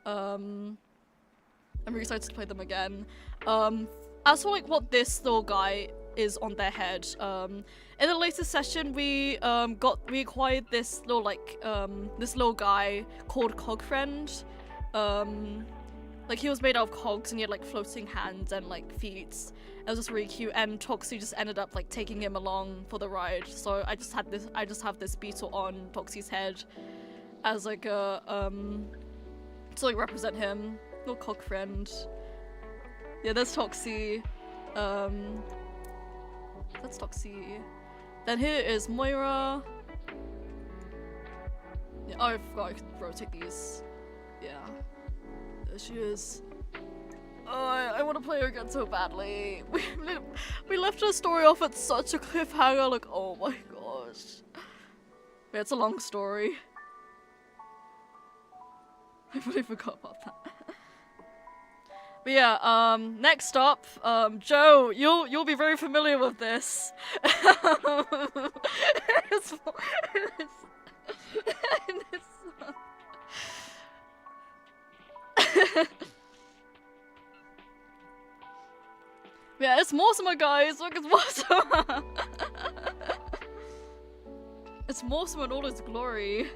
I'm really excited to play them again. As for like what this little guy is on their head, in the latest session we acquired this little like this little guy called Cog Friend. Like he was made out of cogs and he had like floating hands and like feet. It was just really cute, and Toxie just ended up like taking him along for the ride. So I just have this beetle on Toxie's head as like a to like represent him. Little Cog Friend. Yeah, there's Toxie. That's Toxie. Then here is Moira. Yeah, oh, I forgot I could rotate these. Yeah. There she is. Oh, I want to play her again so badly. We left her story off at such a cliffhanger, like, oh my gosh. Yeah, it's a long story. I really forgot about that. But yeah, next up, Joe, you'll be very familiar with this. Yeah, it's Mortimer, guys. Look, it's Mortimer. It's Mortimer in all his glory.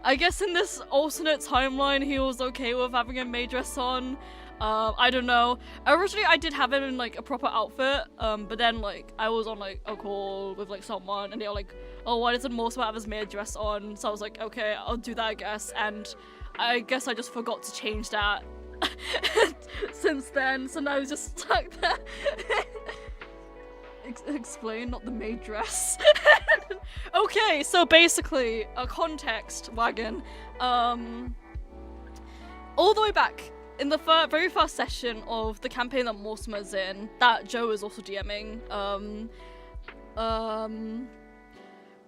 I guess in this alternate timeline, he was okay with having a maid dress on. I don't know. Originally, I did have him in like a proper outfit, but then like I was on like a call with like someone, and they were like, "Oh, why doesn't Mortimer have his maid dress on?" So I was like, "Okay, I'll do that, I guess." And I guess I just forgot to change that since then. So now he's just stuck there. Explain, not the maid dress. Okay, so basically, a context wagon. All the way back in the very first session of the campaign that Mortimer's in, that Joe is also DMing.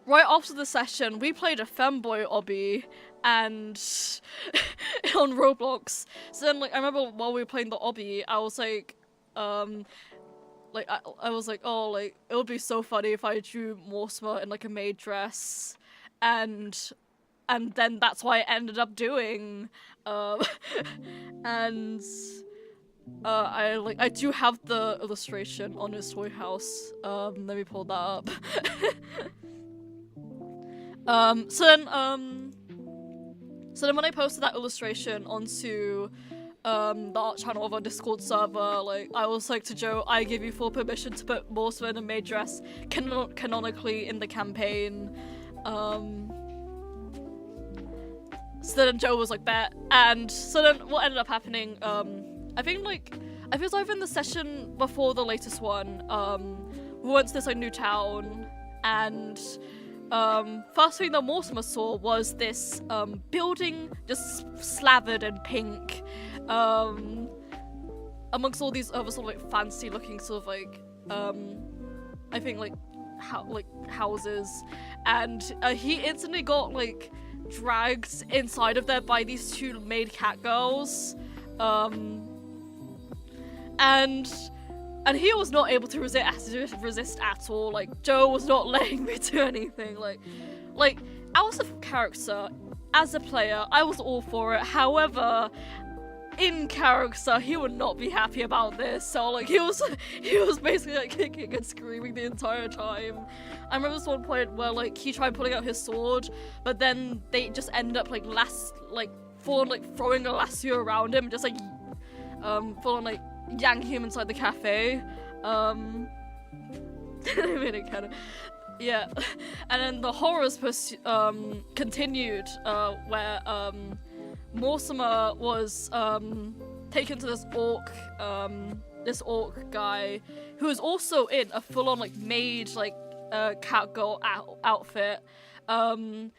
Right after the session, we played a femboy obby and on Roblox. So then, like, I remember while we were playing the obby, I was like, I was like, oh, like, it would be so funny if I drew Mortimer in like a maid dress, and then that's why I ended up doing, and I do have the illustration on his toy house. Let me pull that up. So then when I posted that illustration onto the art channel of our Discord server, like, I was like to Joe, I give you full permission to put Mortimer in a maid dress canonically in the campaign. So then Joe was like, bet. And so then what ended up happening, I think it was either in the session before the latest one, we went to this like new town, and first thing that Mortimer saw was this building just slathered in pink, amongst all these other sort of like fancy looking sort of like I think like houses, and he instantly got like dragged inside of there by these two maid cat girls, and he was not able to resist at all. Like, Joe was not letting me do anything. Like as a character, as a player, I was all for it. However, in character, he would not be happy about this. So like he was basically like kicking and screaming the entire time. I remember this one point where like he tried pulling out his sword, but then they just ended up like throwing a lasso around him, just like full on like yanking him inside the cafe. I mean, it kind of, yeah. And then the horrors continued, where Mortimer was taken to this orc guy who was also in a full-on like maid like cat girl outfit, and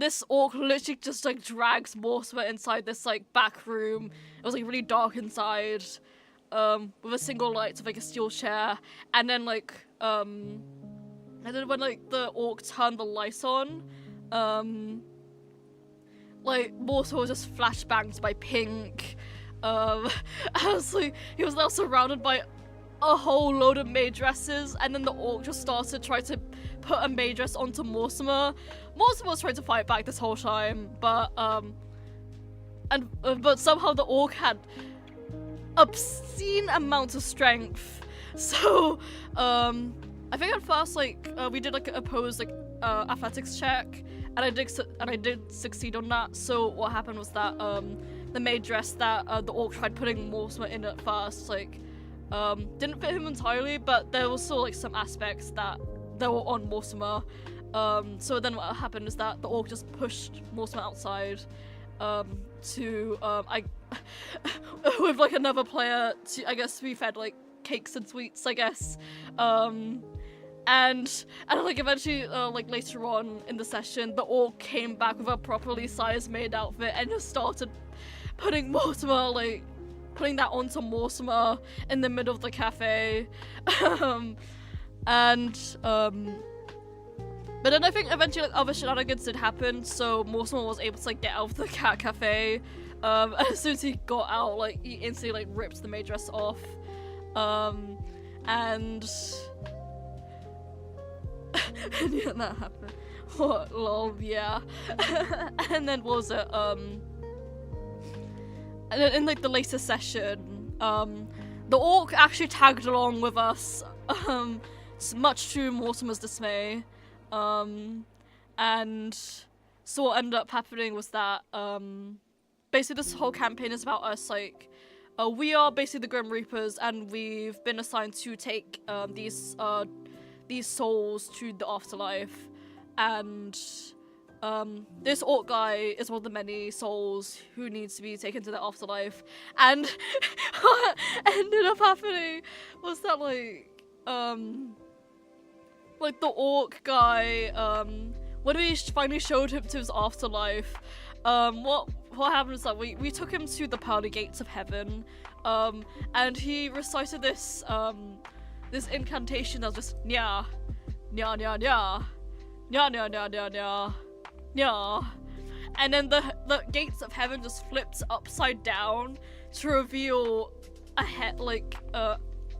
this orc literally just like drags Mortimer inside this like back room. It was like really dark inside, with a single light of like a steel chair, and then like when like the orc turned the lights on, like Mortimer was just flashbanged by pink. I was like, he was now surrounded by a whole load of maid dresses, and then the orc just started trying to put a maid dress onto Mortimer. Mortimer was trying to fight back this whole time, but but somehow the orc had obscene amounts of strength. So I think at first like we did like a opposed like athletics check, and I did succeed on that. So what happened was that the maid dress that the orc tried putting Mortimer in at first like didn't fit him entirely, but there was still like some aspects that were on Mortimer. So then what happened is that the orc just pushed Mortimer outside to with like another player to, I guess, be fed like cakes and sweets, I guess. And like eventually like later on in the session, the orc came back with a properly sized maid outfit and just started putting that onto Mortimer in the middle of the cafe. But then I think eventually like other shenanigans did happen, so Mortimer was able to like get out of the cat cafe. As soon as he got out, like he instantly like ripped the maid dress off. And yeah, that happened. What? Lol, yeah. And then what was it? And then in like the later session, the orc actually tagged along with us, much to Mortimer's dismay. And so what ended up happening was that basically this whole campaign is about us, like we are basically the Grim Reapers, and we've been assigned to take these souls to the afterlife, and this orc guy is one of the many souls who needs to be taken to the afterlife. And what ended up happening was that like the orc guy, when we finally showed him to his afterlife, what happened is that we took him to the pearly gates of heaven, and he recited this this incantation that was just nya nya nya nya nya nya nya nya nya nya, and then the gates of heaven just flipped upside down to reveal a head, like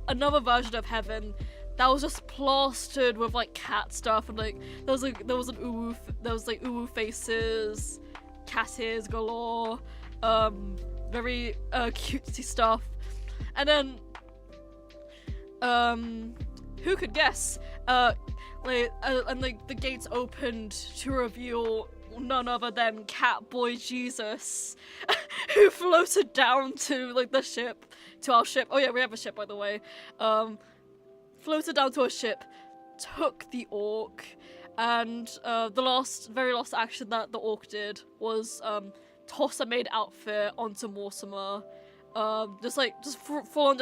another version of heaven that was just plastered with like cat stuff, and like there was like uwu faces, cat ears galore, very cutesy stuff. And then who could guess, and like the gates opened to reveal none other than Catboy Jesus, who floated down to like the ship, to our ship. Oh yeah, we have a ship, by the way. Floated down to our ship, took the orc, and the very last action that the orc did was toss a maid outfit onto Mortimer, just full on,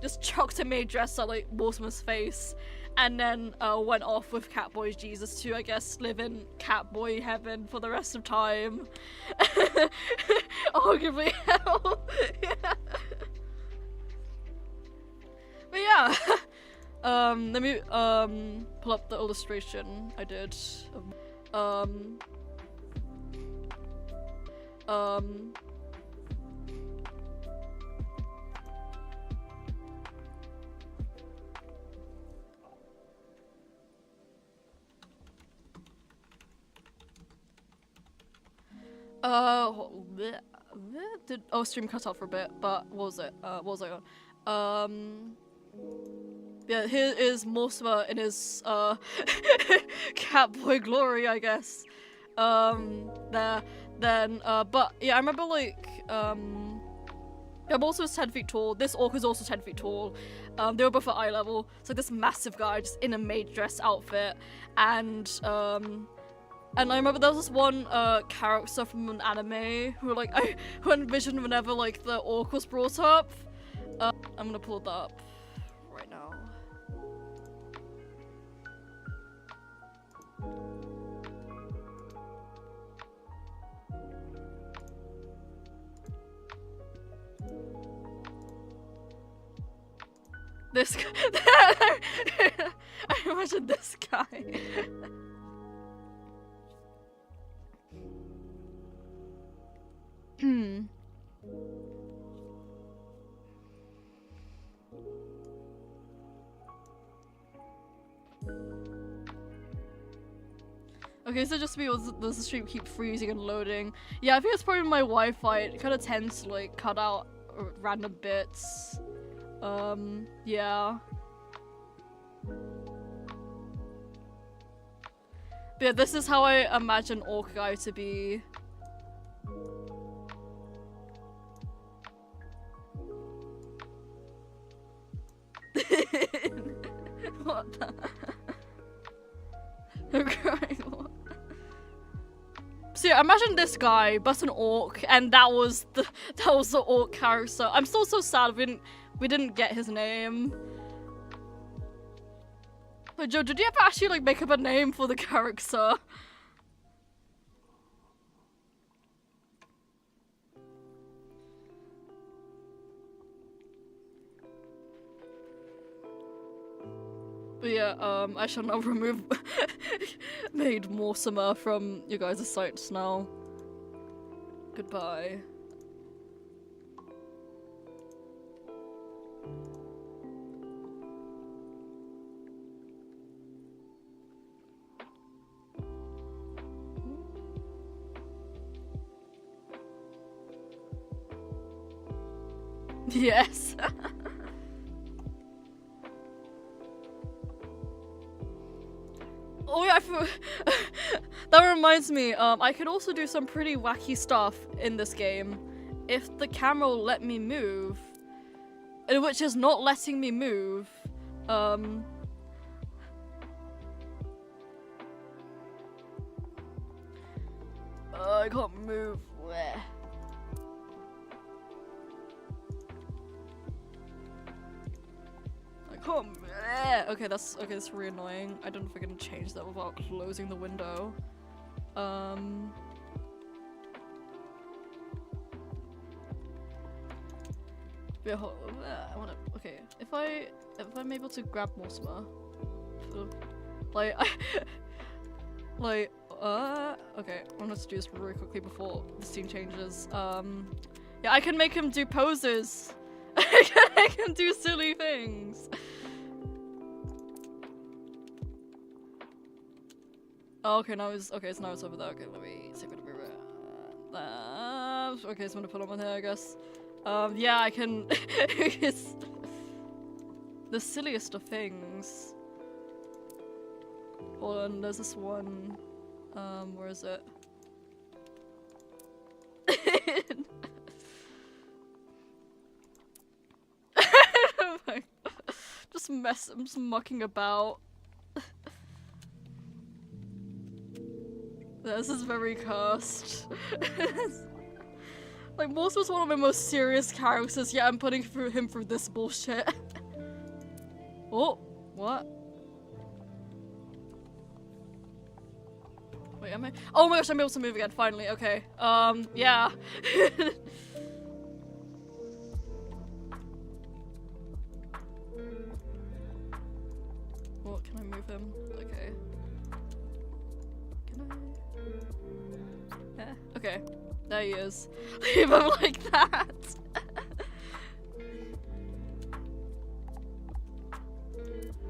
just chucked a maid dress at like Mortimer's face, and then went off with Catboy Jesus to, I guess, live in Catboy heaven for the rest of time. Arguably hell. Yeah. But yeah, let me pull up the illustration I did. Stream cut off for a bit, but what was it? What was I on? Yeah, here is Mortimer in his Catboy glory, I guess. There, then, but yeah, I remember like yeah, Mortimer was 10 feet tall. This orc is also 10 feet tall. They were both at eye level. So this massive guy just in a maid dress outfit, and I remember there was this one character from an anime who who envisioned whenever like the orc was brought up. I'm gonna pull that up right now. This guy. I imagine this guy. Okay, so just because the stream keep freezing and loading. Yeah, I think it's probably my Wi-Fi. It kind of tends to like cut out random bits. Yeah. But yeah, this is how I imagine Orc Guy to be. What the? I'm crying. So yeah, imagine this guy, but an orc, and that was the orc character. I'm still so sad we didn't get his name. But Joe, did you ever actually like make up a name for the character? But yeah, I shall now remove Maid Mortimer from you guys' sights now. Goodbye. Yes. Oh yeah, that reminds me, I could also do some pretty wacky stuff in this game if the camera will let me move, which is not letting me move. I can't move. Bleh. Okay, that's really annoying. I don't know if I can change that without closing the window. Yeah, I wanna. Okay, if I'm able to grab Mortimer, okay, I'm gonna do this really quickly before the scene changes. Yeah, I can make him do poses. I can do silly things. Oh, okay, now it's okay. So now it's over there. Okay, let me see if I can okay, so I'm gonna put on my hair, I guess. Yeah, I can. It's the silliest of things. Hold on, there's this one. Where is it? I'm just mucking about. This is very cursed. Like, Morse was one of my most serious characters, yet I'm putting him through this bullshit. Oh, what? Wait, am I? Oh my gosh, I'm able to move again, finally, okay. Yeah. What, can I move him? Okay. Can I? Yeah, okay. There he is. Leave him like that!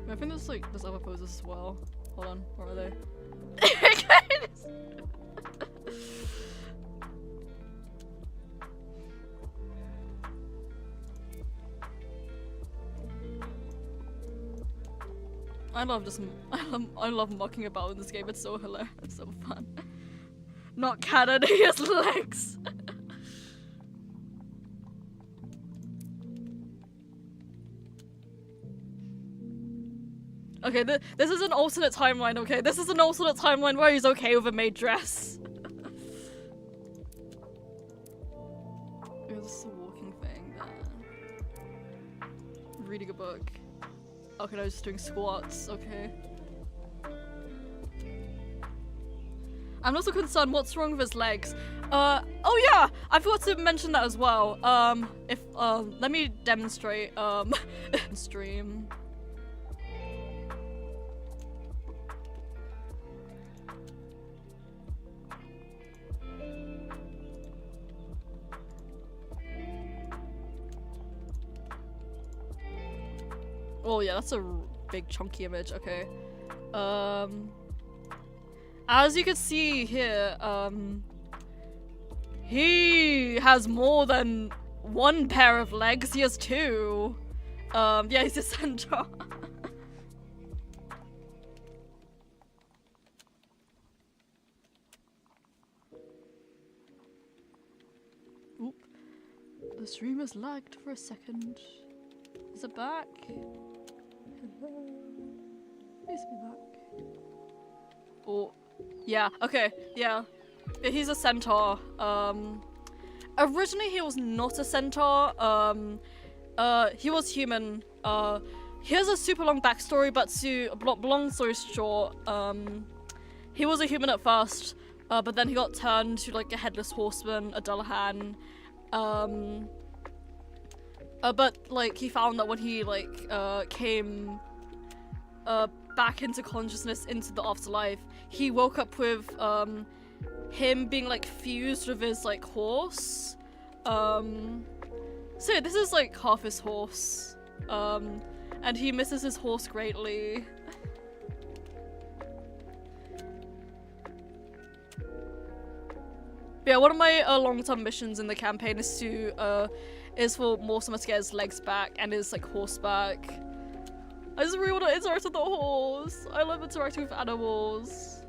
I think there's other poses as well. Hold on, where are they? I love mucking about in this game. It's so hilarious. It's so fun. Not canon, he has legs. Okay, this is an alternate timeline, okay? This is an alternate timeline where he's okay with a maid dress. This is a walking thing there. Reading a book. Okay, no, just doing squats, okay. I'm also concerned what's wrong with his legs. Oh yeah! I forgot to mention that as well. Let me demonstrate, stream. Oh yeah, that's a big chunky image, okay. As you can see here, he has more than one pair of legs, he has two. Yeah, he's a centaur. Oop. The stream has lagged for a second. Is it back? Hello? Please be back. Oh, yeah, okay, yeah. He's a centaur. Originally he was not a centaur. He was human. He has a super long backstory, but to long story short, he was a human at first, but then he got turned to like a headless horseman, a Dullahan. But like he found that when he like came back into consciousness, into the afterlife, he woke up with him being like fused with his like horse. So yeah, this is like half his horse, and he misses his horse greatly. But yeah, one of my long-term missions in the campaign is to is for Mortimer to get his legs back and his like horse back. I just really want to interact with the horse. I love interacting with animals.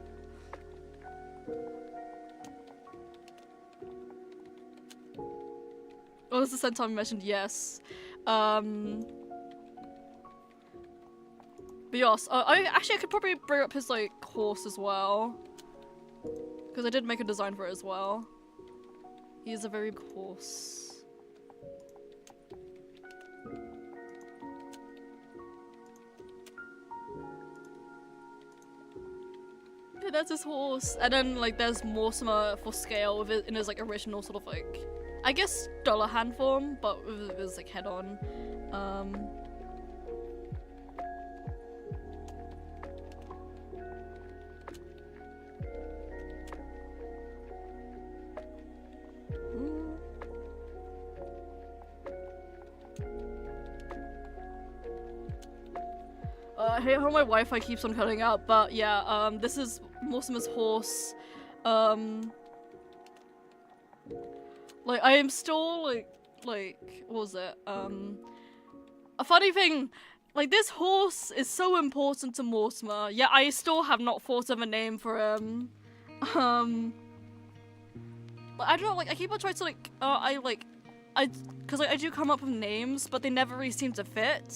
Oh, this is the same time I mentioned, yes. But yes, I could probably bring up his like horse as well, because I did make a design for it as well. He is a very big horse. Yeah, that's his horse, and then like there's Mortimer for scale with it in his like original sort of like, I guess Dullahan form, but with his like head on. I hate how my Wi-Fi keeps on cutting out, but yeah, this is Mortimer's horse. Like, I am still, like, what was it? A funny thing, like, this horse is so important to Mortimer, yet I still have not thought of a name for him. Like, I don't know, like, I keep on trying to, like, because like, I do come up with names, but they never really seem to fit.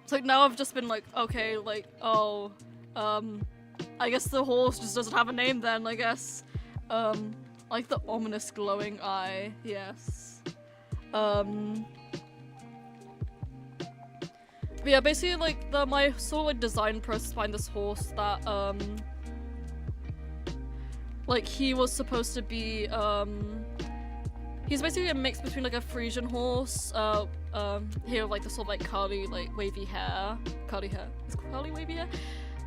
So, like, now I've just been like, okay, like, oh, I guess the horse just doesn't have a name then, I guess. Like the ominous glowing eye, yes. But yeah, basically, like, my sort of, like, design process behind this horse that, like, he was supposed to be, he's basically a mix between, like, a Frisian horse, here with, like, the sort of, like, curly, like, wavy hair. Curly hair? Is curly wavy hair?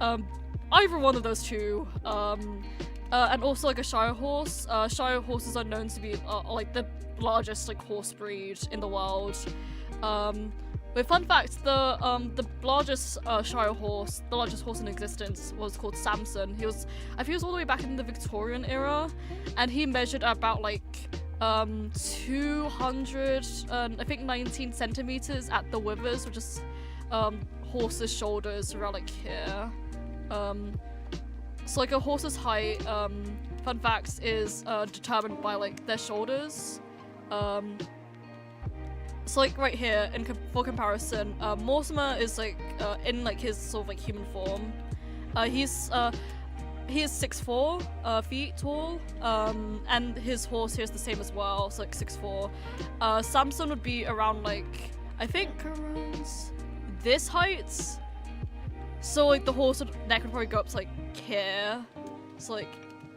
Either one of those two, and also, like, a Shire horse. Shire horses are known to be, like, the largest, like, horse breed in the world. But fun fact, the largest Shire horse, the largest horse in existence, was called Samson. I think he was all the way back in the Victorian era, and he measured about, like, 200, I think 19 centimeters at the withers, which is, horse's shoulders around, like, here. So, like, a horse's height, fun facts, is, determined by, like, their shoulders. So, like, right here, for comparison, Mortimer is, like, in, like, his sort of, like, human form. He is 6'4" feet tall, and his horse here is the same as well, so, like, 6'4". Samson would be around, like, I think around this height. So, like, the horse neck would probably go up to, like, here. It's, like,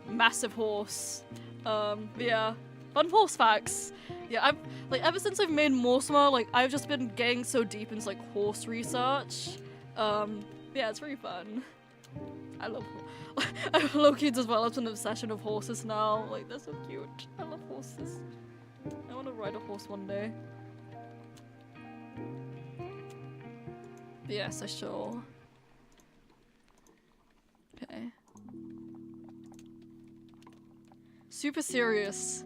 massive horse. But yeah, fun horse facts. Yeah, I've, like, ever since I've made Mortimer, like, I've just been getting so deep into, like, horse research. Yeah, it's really fun. I love, I've low-key developed an obsession with horses now. Like, they're so cute. I love horses. I want to ride a horse one day. But yes, I shall. Okay. Super serious.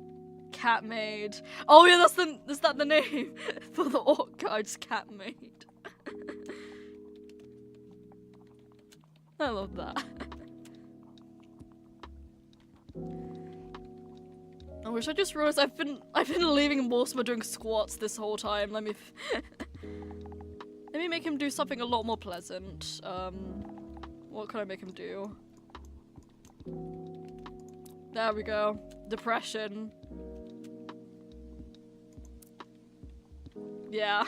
Cat maid. Oh yeah, is that the name for the orc guide's cat maid? I love that. I wish I just realized I've been leaving Mortimer doing squats this whole time. Let me make him do something a lot more pleasant. What can I make him do? There we go. Depression. Yeah.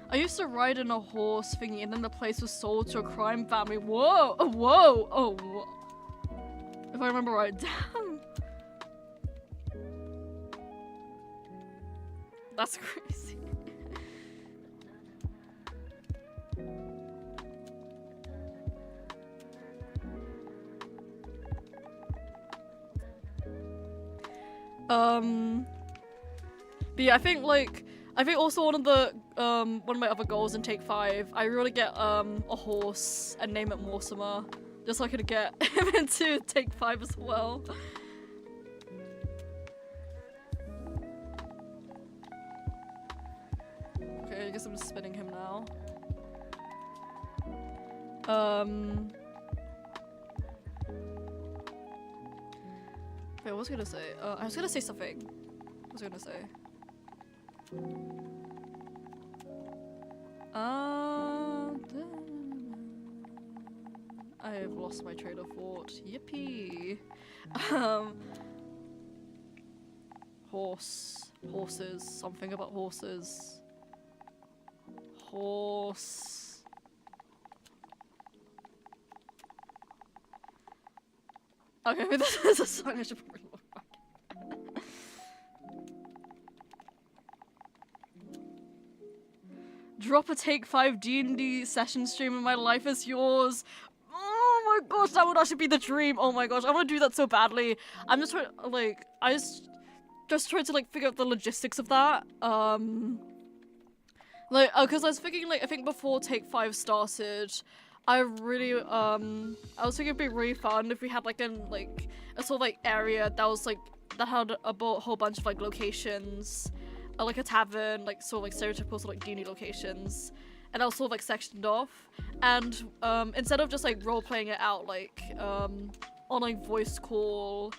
I used to ride in a horse thingy, and then the place was sold to a crime family. Whoa! Oh, whoa! Oh, whoa. If I remember right. Damn! That's crazy. But yeah, I think also one of my other goals in Take 5, I really get a horse and name it Mortimer, just so I could get him into Take 5 as well. Okay, I guess I'm just spinning him now. Wait, what was I gonna say? I was gonna say something. What was I gonna say? I have lost my train of thought. Yippee! Horses. Something about horses. Horse. Okay, this is a song I should probably look back. drop a Take 5 D&D session stream and my life is yours. Oh my gosh, that would actually be the dream. Oh my gosh, I want to do that so badly. I'm just trying, like, I just trying to, like, figure out the logistics of that. Like, because I was thinking, like, I think before Take 5 started, I really, I was thinking it'd be really fun if we had, like, a sort of, like, area that was, like, that had a whole bunch of, like, locations, like a tavern, like, sort of, like, stereotypical sort of, like, D&D locations, and that was sort of, like, sectioned off, and, instead of just, like, role-playing it out, like, on, like, voice call,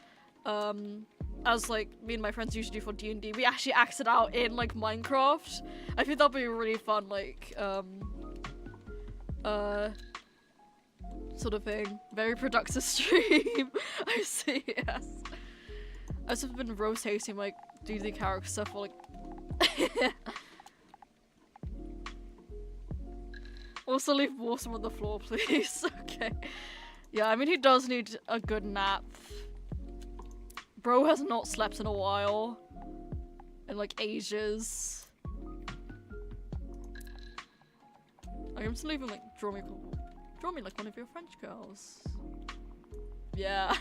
as, like, me and my friends usually do for D&D, we actually acted out in, like, Minecraft. I think that'd be really fun, like, sort of thing. Very productive stream. I see, yes. I've just been rotating my D&D character for, like... Also leave Warsome on the floor, please. Okay. Yeah, I mean, he does need a good nap. Bro has not slept in a while. In, like, ages. I'm just leaving, like, draw me like one of your French girls. Yeah.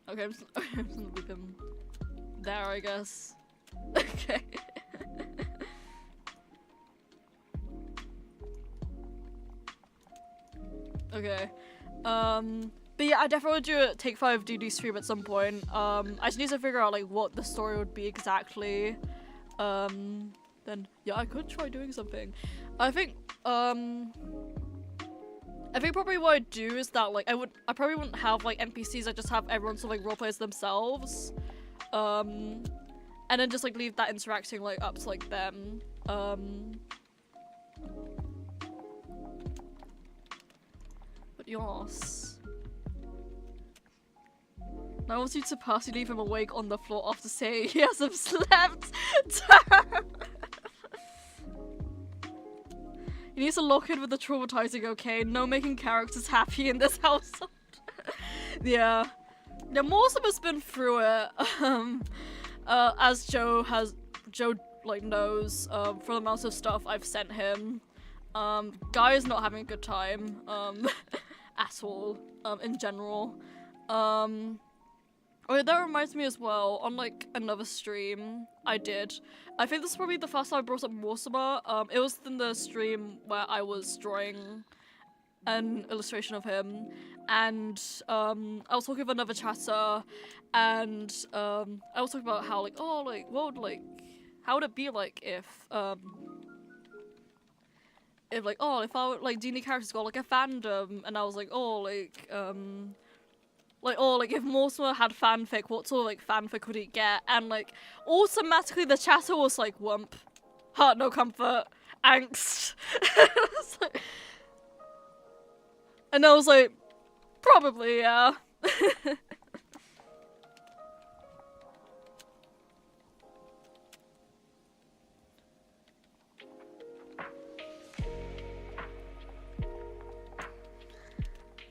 Okay, I'm just gonna leave him there, I guess. Okay. Okay. But yeah, I definitely would do a Take 5 DD stream at some point. I just need to figure out, like, what the story would be exactly. Then, yeah, I could try doing something. I think probably what I'd do is that, like, I probably wouldn't have, like, NPCs, I just have everyone sort of, like, roleplays themselves. And then just, like, leave that interacting, like, up to, like, them. But yes. Now I want you to partially leave him awake on the floor after saying he hasn't slept. He needs to lock in with the traumatizing, okay? No making characters happy in this household. Yeah. Yeah, Morsum has been through it. As Joe like knows, for the amount of stuff I've sent him. Guy is not having a good time, at all, in general. Oh, that reminds me as well, on, like, another stream I did. I think this is probably the first time I brought up Morsuma. It was in the stream where I was drawing an illustration of him, and, I was talking with another chatter, and, I was talking about how, like, oh, like, what would, like, how would it be, like, if, like, oh, if our, like, D&D characters got, like, a fandom, and I was like, oh, like, oh, like, if Morsuma had fanfic, what sort of, like, fanfic would he get? And, like, automatically the chatter was like, whump, heart no comfort, angst. And I was like, probably, yeah.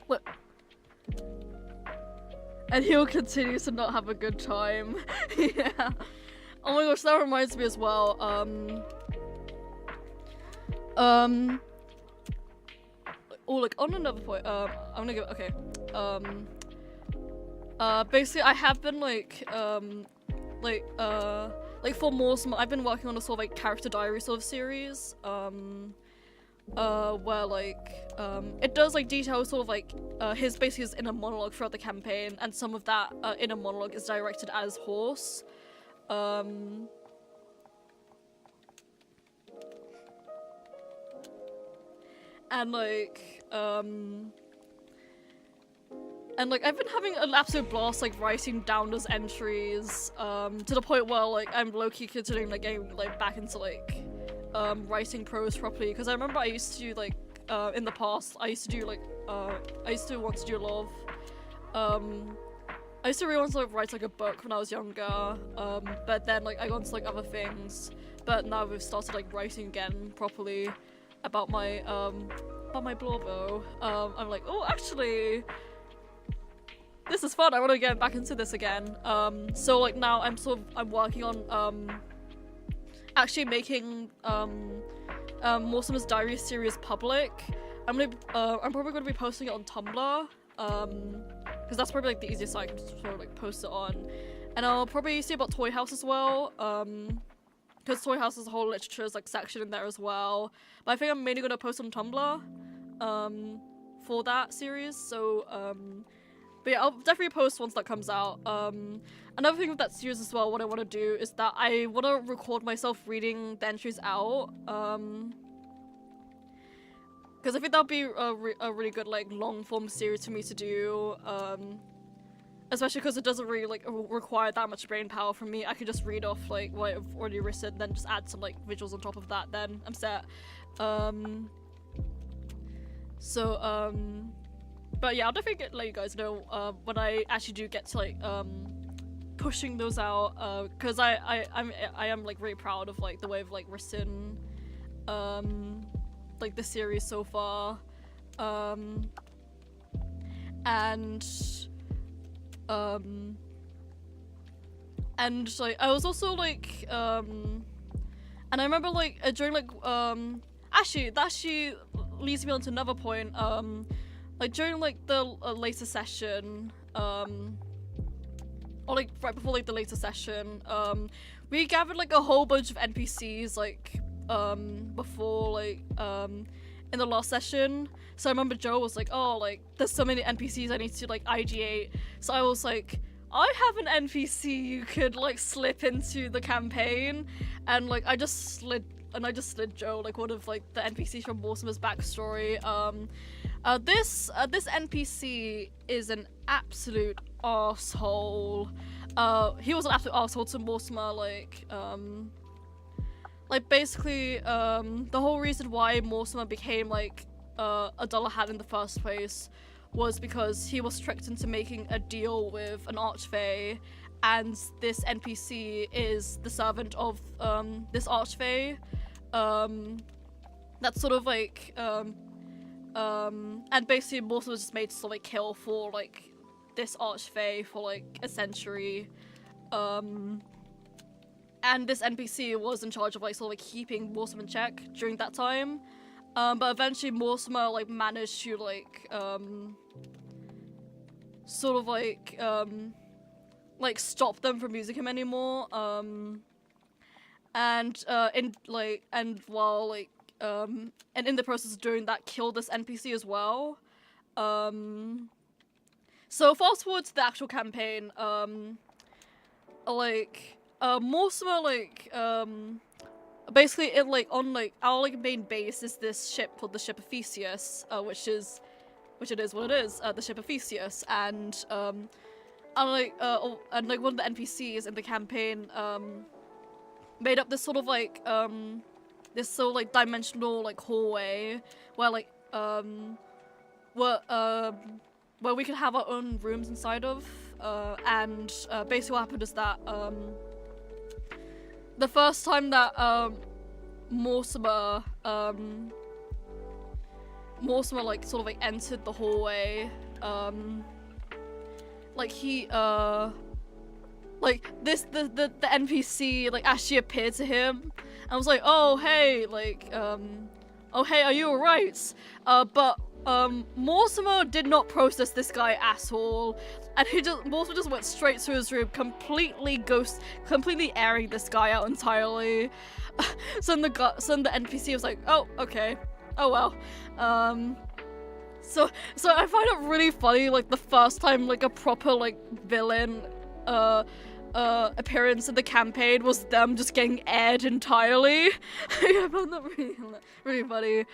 Look. And he'll continue to not have a good time. Yeah. Oh my gosh, that reminds me as well, oh, like, on another point, I'm gonna go, okay, basically, I have been, like, like, for Morsum, I've been working on a sort of, like, character diary sort of series, where, like, it does, like, detail sort of, like, his inner monologue throughout the campaign, and some of that, inner monologue is directed as Horse. And, like, I've been having an absolute blast, like, writing down those entries, to the point where, like, I'm low-key considering, like, getting, like, back into, like, writing prose properly, because I remember I used to, like, in the past, I used to do, like, I used to want to do a lot of, I used to really want to, like, write, like, a book when I was younger, but then, like, I got into, like, other things, but now we've started, like, writing again properly about my blorbo. I'm like, oh, actually, this is fun, I want to get back into this again, so, like, now I'm working on, actually making Mortimer's Diary series public. I'm probably gonna be posting it on Tumblr, because that's probably like the easiest site to sort of like post it on, and I'll probably see about Toy House as well, because Toy House has a whole literature's like section in there as well. But I think I'm mainly gonna post on Tumblr, for that series. So but yeah, I'll definitely post once that comes out. Another thing with that series as well, what I want to do is that I want to record myself reading the entries out, because I think that'll be a really good like long form series for me to do, especially because it doesn't really like require that much brain power from me. I could just read off like what I've already written, then just add some like visuals on top of that, then I'm set. But yeah, I'll definitely let you guys know when I actually do get to like pushing those out, because I am like really proud of like the way I've like written like the series so far, and like I was also like and I remember like during like actually that actually leads me on to another point, like during like the later session, or like right before like the later session, we gathered like a whole bunch of NPCs like before like in the last session. So I remember Joe was like, oh, like there's so many NPCs I need to like ideate. So I was like, I have an NPC you could like slip into the campaign, and like I just slid Joe like one of like the NPCs from Mortimer's backstory. This NPC is an absolute arsehole. He was an absolute arsehole to Mortimer, like basically the whole reason why Mortimer became like a dollar hat in the first place was because he was tricked into making a deal with an archfey, and this NPC is the servant of this archfey. That's sort of like and basically Mortimer was just made to sort of like kill for like this archfey for like a century, and this NPC was in charge of like sort of like keeping Mortimer in check during that time, but eventually Mortimer like managed to like sort of like stop them from using him anymore, and in the process of doing that, kill this NPC as well. So fast forward to the actual campaign, Mortimer basically it like on like our like main base is this ship called the ship of Theseus, which it is what it is, the ship of Theseus, and one of the NPCs in the campaign made up this sort of like this sort of like dimensional like hallway where where we could have our own rooms inside of, and basically what happened is that the first time that Mortimer like sort of like entered the hallway, like he like the NPC like actually appeared to him. I was like, oh hey, like oh hey, are you alright? But Mortimer did not process this guy at all, and Mortimer just went straight to his room, completely airing this guy out entirely. So then the NPC was like, oh okay, oh well. So I find it really funny, like the first time like a proper like villain appearance in the campaign was them just getting aired entirely. I found that really funny.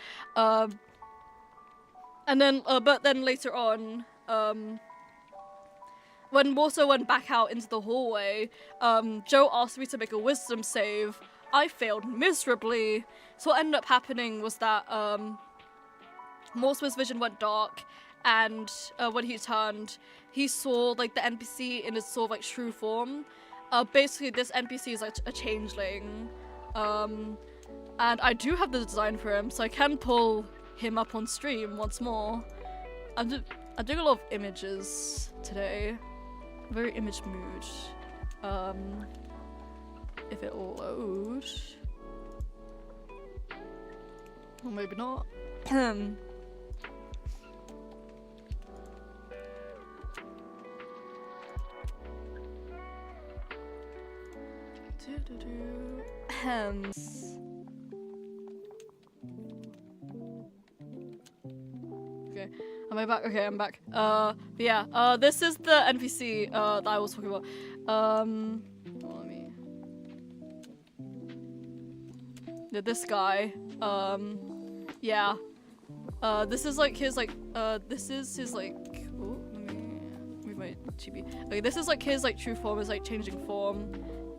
And then, but then later on, when Mortimer went back out into the hallway, Joe asked me to make a wisdom save. I failed miserably. So what ended up happening was that Mortimer's vision went dark, and when he turned, he saw like the NPC in his sort of like true form. Basically, this NPC is like a changeling, and I do have the design for him, so I can pull him up on stream once more. I'm doing a lot of images today. Very image mood. If it will load. Or maybe not. Okay, am I back? Okay, I'm back. Yeah, this is the NPC that I was talking about. Let me. Yeah, this guy. Yeah. This is like his like. This is his like. Oh, let me move my chibi. Okay, this is like his like true form, is like changing form.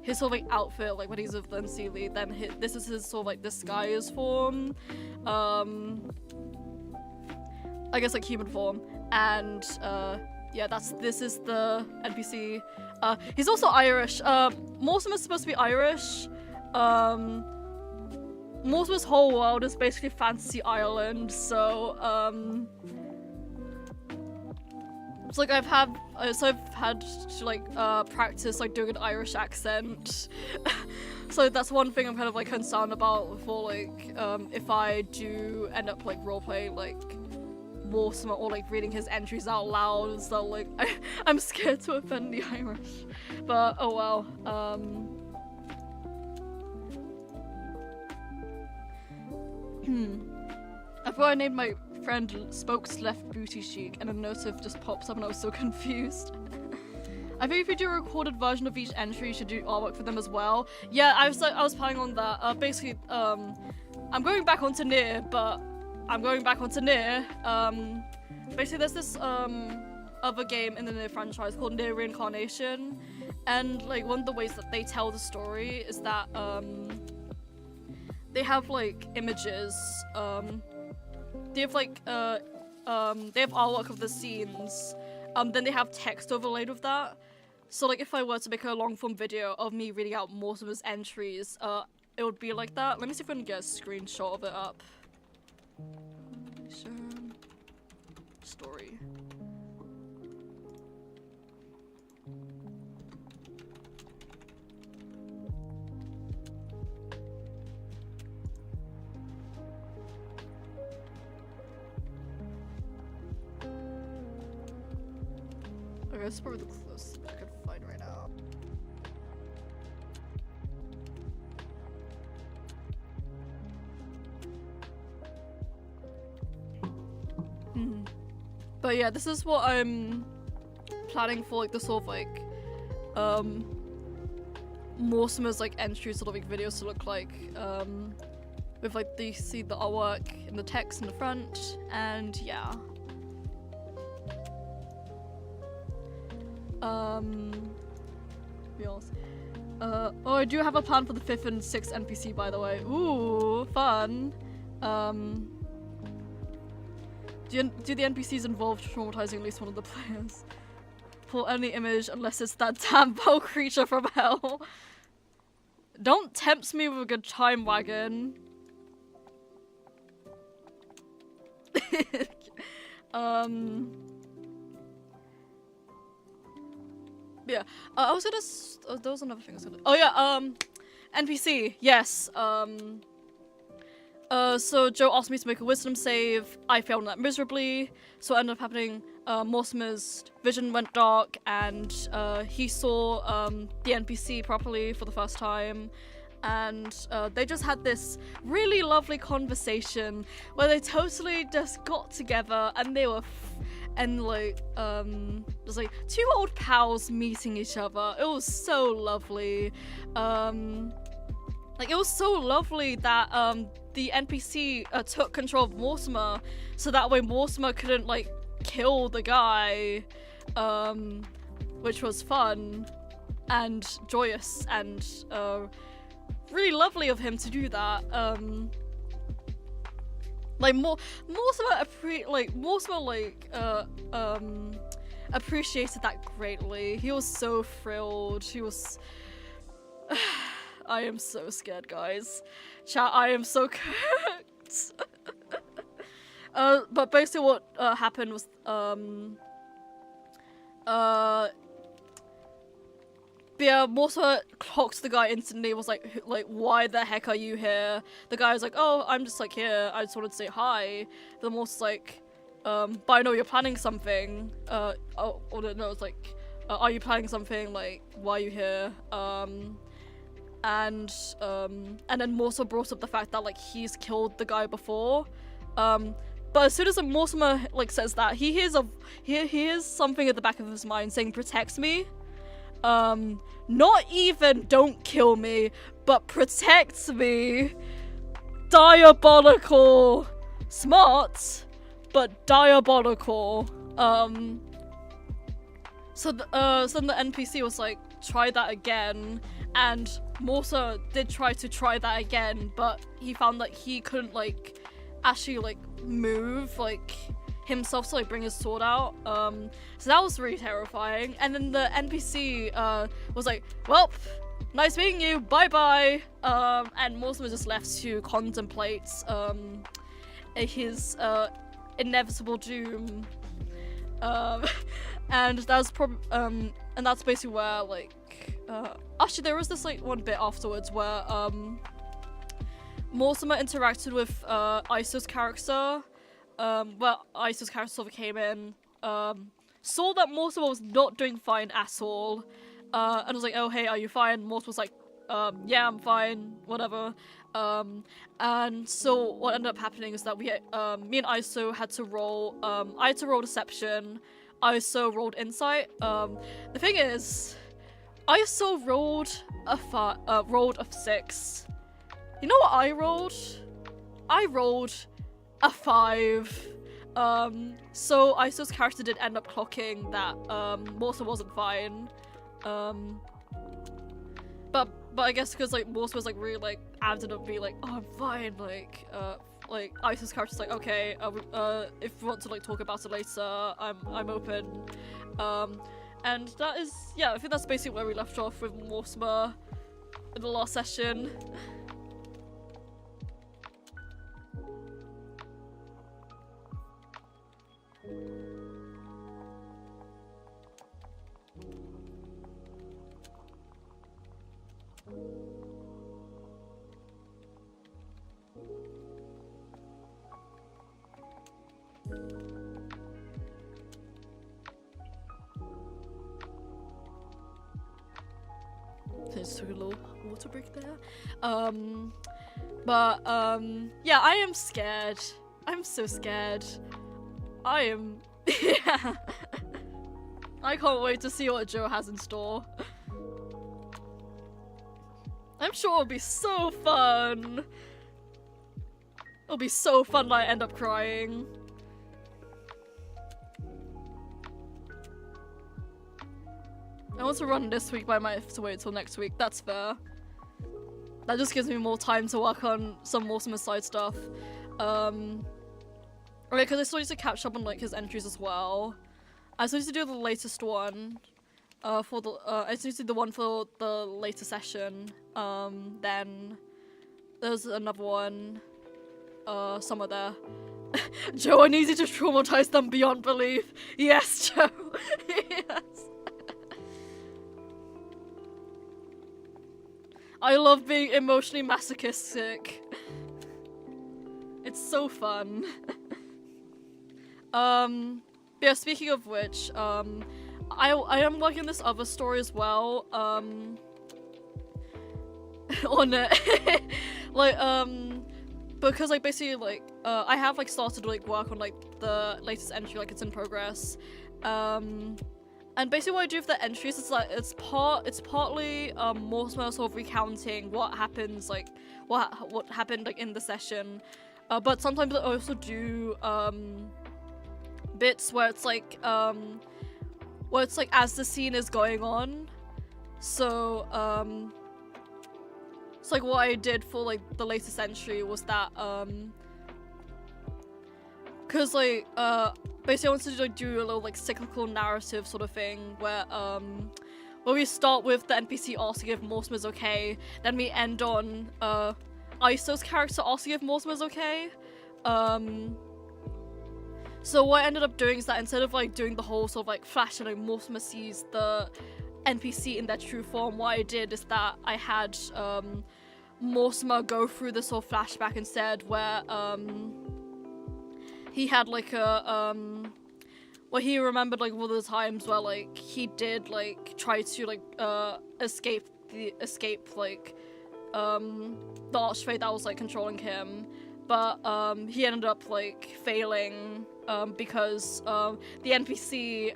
His sort of like outfit, like when he's with Sealy, then this is his sort of like disguise form. I guess like human form, and yeah, this is the NPC. He's also Irish. Mortimer's supposed to be Irish. Mortimer's whole world is basically Fantasy Island, so it's like I've had to like practice like doing an Irish accent. So that's one thing I'm kind of like concerned about for like if I do end up like roleplaying like Mortimer or like reading his entries out loud, so like I'm scared to offend the Irish. But oh well. I thought I named my friend Spokes Left Booty Chic, and a notif just pops up and I was so confused. I think if you do a recorded version of each entry, you should do artwork for them as well. Yeah, I was planning on that. Basically, I'm going back onto Nier, but I'm going back onto Nier. Basically, there's this other game in the Nier franchise called Nier Reincarnation, and like one of the ways that they tell the story is that they have like images. They have like they have artwork of the scenes. Then they have text overlaid with that. So like if I were to make a long form video of me reading out Mortimer's entries, it would be like that. Let me see if I can get a screenshot of it up. Story. Okay, this is probably the closest I could find right now. But yeah, this is what I'm planning for, like the sort of like Mortimer's like entry sort of like videos to look like. With like you see the artwork and the text in the front, and yeah. Else? Oh, I do have a plan for the 5th and 6th NPC, by the way. Ooh, fun. Do the NPCs involve traumatizing at least one of the players? Pull any image unless it's that damn bow creature from hell. Don't tempt me with a good time wagon. Yeah, I was gonna. There was another thing I was gonna. Oh yeah, NPC. Yes. So Joe asked me to make a wisdom save. I failed that miserably. So what ended up happening, Mortimer's vision went dark, and he saw the NPC properly for the first time. And they just had this really lovely conversation where they totally just got together, and they were. And like, there's like 2 old pals meeting each other. It was so lovely. Like it was so lovely that the NPC took control of Mortimer, so that way Mortimer couldn't like kill the guy, which was fun and joyous and really lovely of him to do that. Like Mortimer appreciated that greatly. He was so thrilled. He was. I am so scared, guys. Chat, I am so cooked. But basically, what happened was But yeah, Mortimer clocks the guy instantly, was like, why the heck are you here? The guy was like, oh, I'm just like here, I just wanted to say hi. The Mortimer's like, but I know you're planning something. No, it's like, are you planning something? Like, why are you here? And then Mortimer brought up the fact that like he's killed the guy before. But as soon as Mortimer like says that, he hears something at the back of his mind saying, protect me. Not even don't kill me, but protect me. Diabolical. Smart, but diabolical. So the NPC was like, try that again, and Mortimer did try that again, but he found that he couldn't like actually like move like himself to like bring his sword out. So that was really terrifying. And then the NPC was like, well, nice meeting you, bye bye. And Mortimer was just left to contemplate his inevitable doom. And that's and that's basically where like actually there was this like one bit afterwards where Mortimer interacted with Iso's character, where Iso's character sort of came in, saw that Mortimer was not doing fine at all, and was like, oh hey, are you fine? Mortimer was like, yeah, I'm fine, whatever. And so what ended up happening is that me and Iso had to roll, I had to roll deception, Iso rolled insight. The thing is, Iso rolled a 6. You know what I rolled? I rolled a 5. So Iso's character did end up clocking that Mortimer wasn't fine. But I guess because like Mortimer was like really like adamant of being like, oh, I'm fine, like Iso's character's like, okay, if you want to like talk about it later, I'm open. And that is, yeah, I think that's basically where we left off with Mortimer in the last session. Just took a little water break there. Yeah, I am scared. I'm so scared. I am. Yeah. I can't wait to see what Joe has in store. I'm sure it'll be so fun. It'll be so fun that I end up crying. I want to run this week, but I might have to wait till next week. That's fair. That just gives me more time to work on some Mortimer side stuff. Okay, because I still need to catch up on like his entries as well. I still need to do the latest one. I still need to do the one for the later session. Then there's another one. Somewhere there. Joe, I need you to traumatize them beyond belief. Yes, Joe. Yes. I love being emotionally masochistic. It's so fun. Yeah, speaking of which, I am working on this other story as well, on it. Like, because like basically like, I have like started to like work on like the latest entry, like it's in progress. And basically what I do with the entries is like, it's partly Mortimer sort of recounting what happens, like, what happened like in the session. But sometimes I also do, bits where it's like as the scene is going on. So, it's like what I did for like the latest entry was that, cause like, basically I wanted to like, do a little like cyclical narrative sort of thing where we start with the NPC asking if Mortimer's okay, then we end on Iso's character asking if Mortimer's okay. So what I ended up doing is that instead of like doing the whole sort of like flash and like Mortimer sees the NPC in their true form, what I did is that I had Mortimer go through this whole flashback instead, where he had like a where he remembered like all the times where like he did like try to like escape like the archfey that was like controlling him, but he ended up like failing because the NPC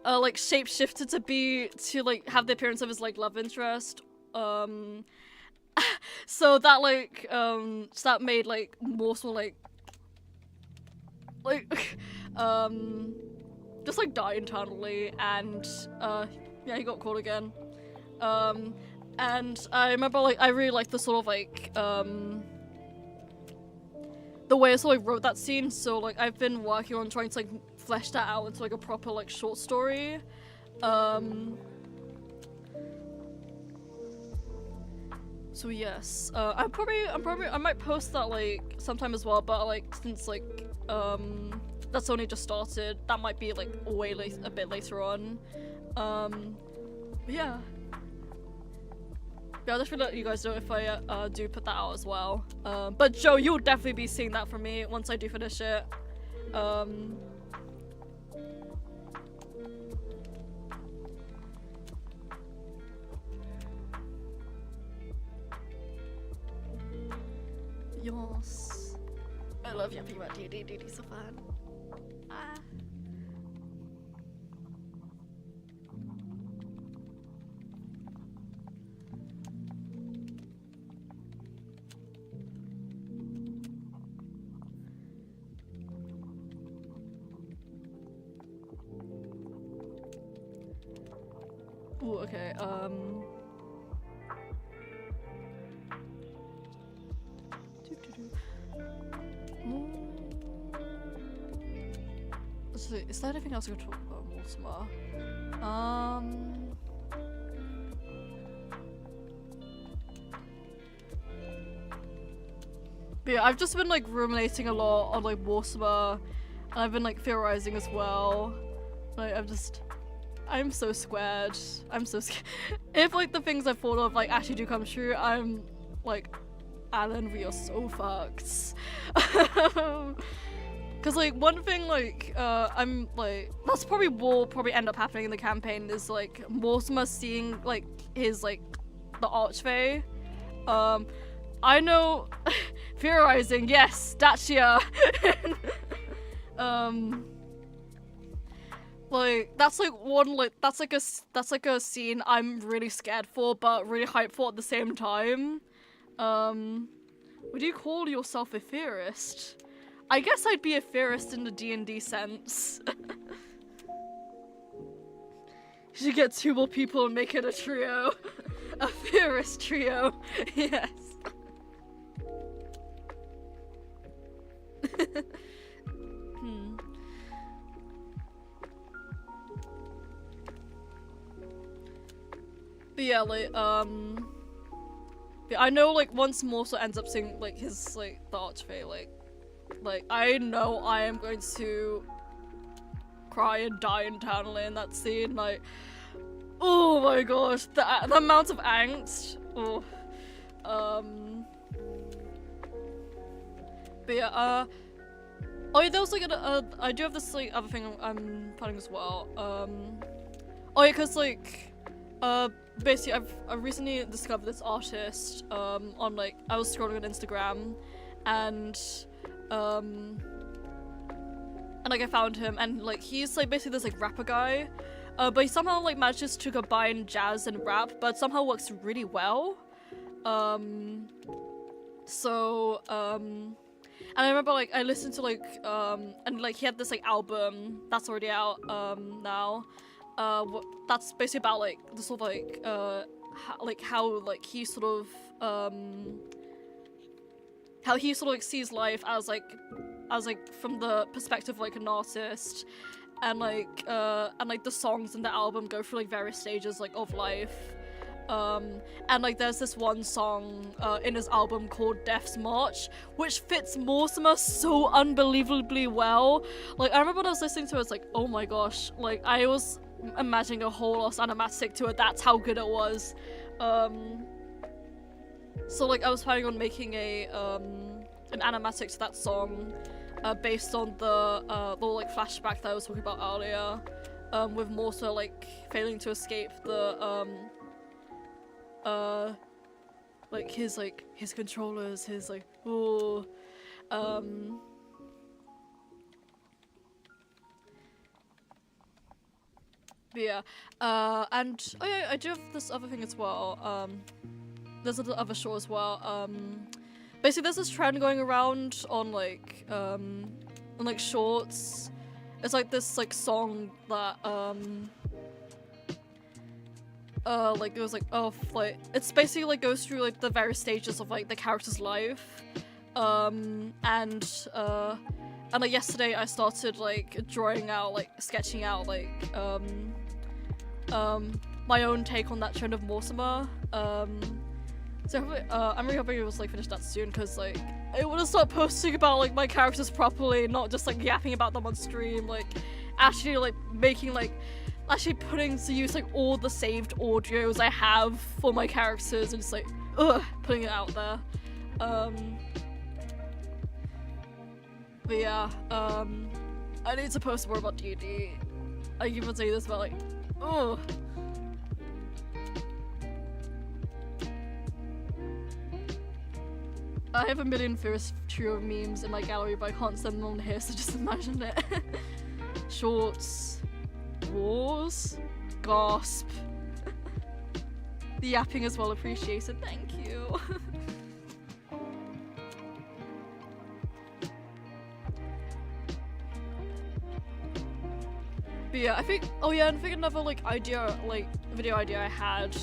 like shapeshifted to like have the appearance of his like love interest. So that like so that made like Mortimer like just like die internally, and yeah, he got caught again. And I remember like I really liked the sort of like the way I sort of wrote that scene, so like I've been working on trying to like flesh that out into like a proper like short story. So yes, I might post that like sometime as well, but like since like that's only just started, that might be like a bit later on. Yeah. Yeah, I'll just let you guys know if I do put that out as well. But Joe, you'll definitely be seeing that from me once I do finish it. Yes. I love yapping about D&D, D&D's so fun. Ah. Ooh, okay, let's see, is there anything else we can talk about Mortimer? But yeah, I've just been like ruminating a lot on like Mortimer, and I've been like theorizing as well. Like I'm so scared. I'm so scared. If like the things I've thought of like actually do come true, I'm like, Alan, we are so fucked. Cause like one thing like I'm like that's probably will probably end up happening in the campaign is like Mortimer seeing like his like the archfey. I know theorizing, yes, Dacia. Like that's like one like that's like a scene I'm really scared for but really hyped for at the same time. Would you call yourself a theorist? I guess I'd be a theorist in the D&D sense. You should get 2 more people and make it a trio. A theorist trio. Yes. But yeah, like, yeah, I know, like, once Mortimer ends up seeing, like, his, like, the archfey, like, I know I am going to cry and die internally in that scene, like, oh my gosh, the amount of angst, oh, but yeah, oh yeah, there was, like, I do have this, like, other thing I'm planning as well, oh yeah, cause, like, basically, I've recently discovered this artist, on, like, I was scrolling on Instagram, and like, I found him, and, like, he's, like, basically this, like, rapper guy, but he somehow, like, manages to combine jazz and rap, but somehow works really well, so, and I remember, like, I listened to, like, and, like, he had this, like, album that's already out, now, that's basically about like the sort of like how like he sort of how he sort of like sees life as like from the perspective of like an artist, and like the songs in the album go through like various stages like of life, and like there's this one song in his album called Death's March, which fits Mortimer so unbelievably well. Like I remember when I was listening to it, I was like, oh my gosh, like I was imagining a whole ass animatic to it. That's how good it was. So like I was planning on making an animatic to that song, based on the little like flashback that I was talking about earlier, with Morta like failing to escape the like his controllers, his like ooh, but yeah, and oh yeah, I do have this other thing as well. There's another other show as well. Basically, there's this trend going around on like shorts. It's like this like song that like it was like like it's basically like goes through like the various stages of like the character's life. And like yesterday I started like drawing out, like sketching out like my own take on that trend of Mortimer. So I'm really hoping it was like finished that soon, because like I want to start posting about like my characters properly, not just like yapping about them on stream, like actually like making like actually putting to use like all the saved audios I have for my characters and just like putting it out there. But yeah, I need to post more about D&D. I keep on saying this, but like, I have a million Ferris Trio memes in my gallery, but I can't send them on here, so just imagine it. Shorts. Wars. Gasp. The yapping as well appreciated, thank you. But yeah, I think, oh yeah, and I think another like idea, like video idea I had,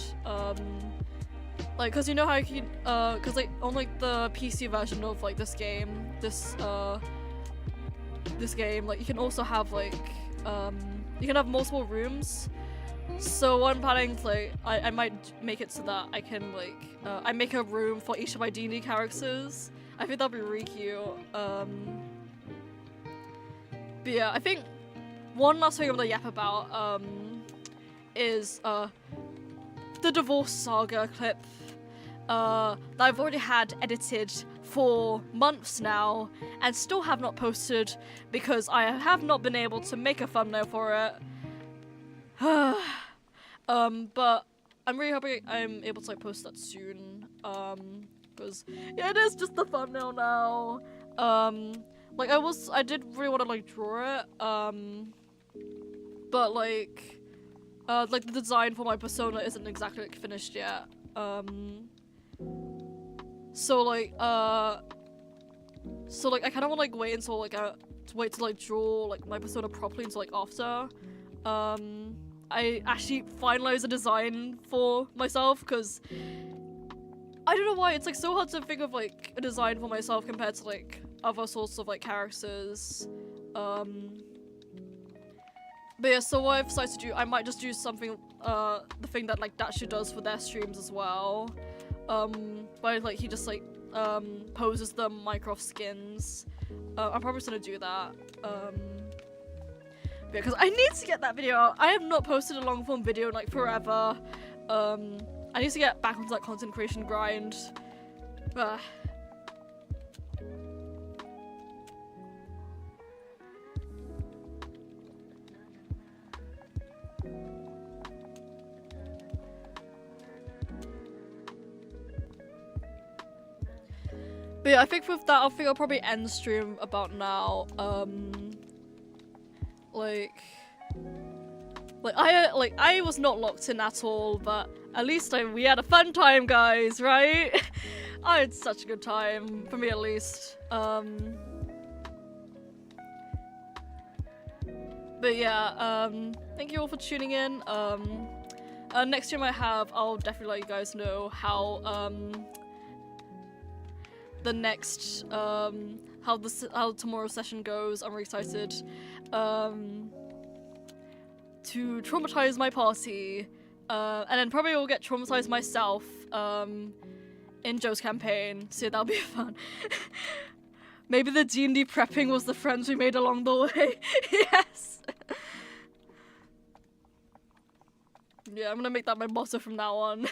like, cause you know how you can, cause like on like the PC version of like this game, this game, like you can also have like, you can have multiple rooms. So what I'm planning to like, I might make it so that I can like, I make a room for each of my D&D characters. I think that'd be really cute. But yeah, I think one last thing I'm gonna yap about, is, the divorce saga clip, that I've already had edited for months now, and still have not posted because I have not been able to make a thumbnail for it. But I'm really hoping I'm able to like post that soon, because yeah, it is just the thumbnail now. Like I did really want to like draw it, but like the design for my persona isn't exactly like finished yet. So like I kind of want to like wait until like to wait to like draw like my persona properly until like after I actually finalize a design for myself, because I don't know why it's like so hard to think of like a design for myself compared to like other sorts of like characters. But yeah, so what I've decided to do, I might just do something, the thing that like Dachu does for their streams as well. Where like he just like poses the Minecraft skins. I'm probably just gonna do that. Because I need to get that video out. I have not posted a long form video in like forever. I need to get back onto that content creation grind. But yeah, I think with that, I'll probably end the stream about now. I was not locked in at all, but at least we had a fun time, guys, right? I had such a good time, for me at least. But yeah, thank you all for tuning in. Next stream I have, I'll definitely let you guys know how, the next, how tomorrow's session goes. I'm really excited, to traumatize my party, and then probably will get traumatized myself, in Joe's campaign, so that'll be fun. Maybe the D&D prepping was the friends we made along the way. Yes! Yeah, I'm gonna make that my motto from now on.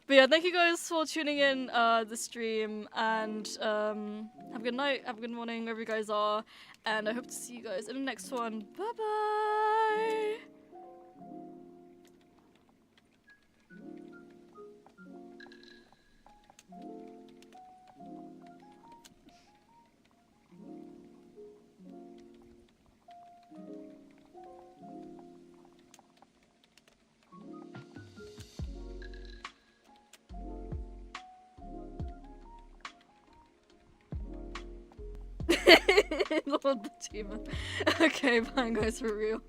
But yeah, thank you guys for tuning in the stream, and have a good night, have a good morning, wherever you guys are, and I hope to see you guys in the next one. Bye bye. Lord the demon. Okay, bye guys, for real.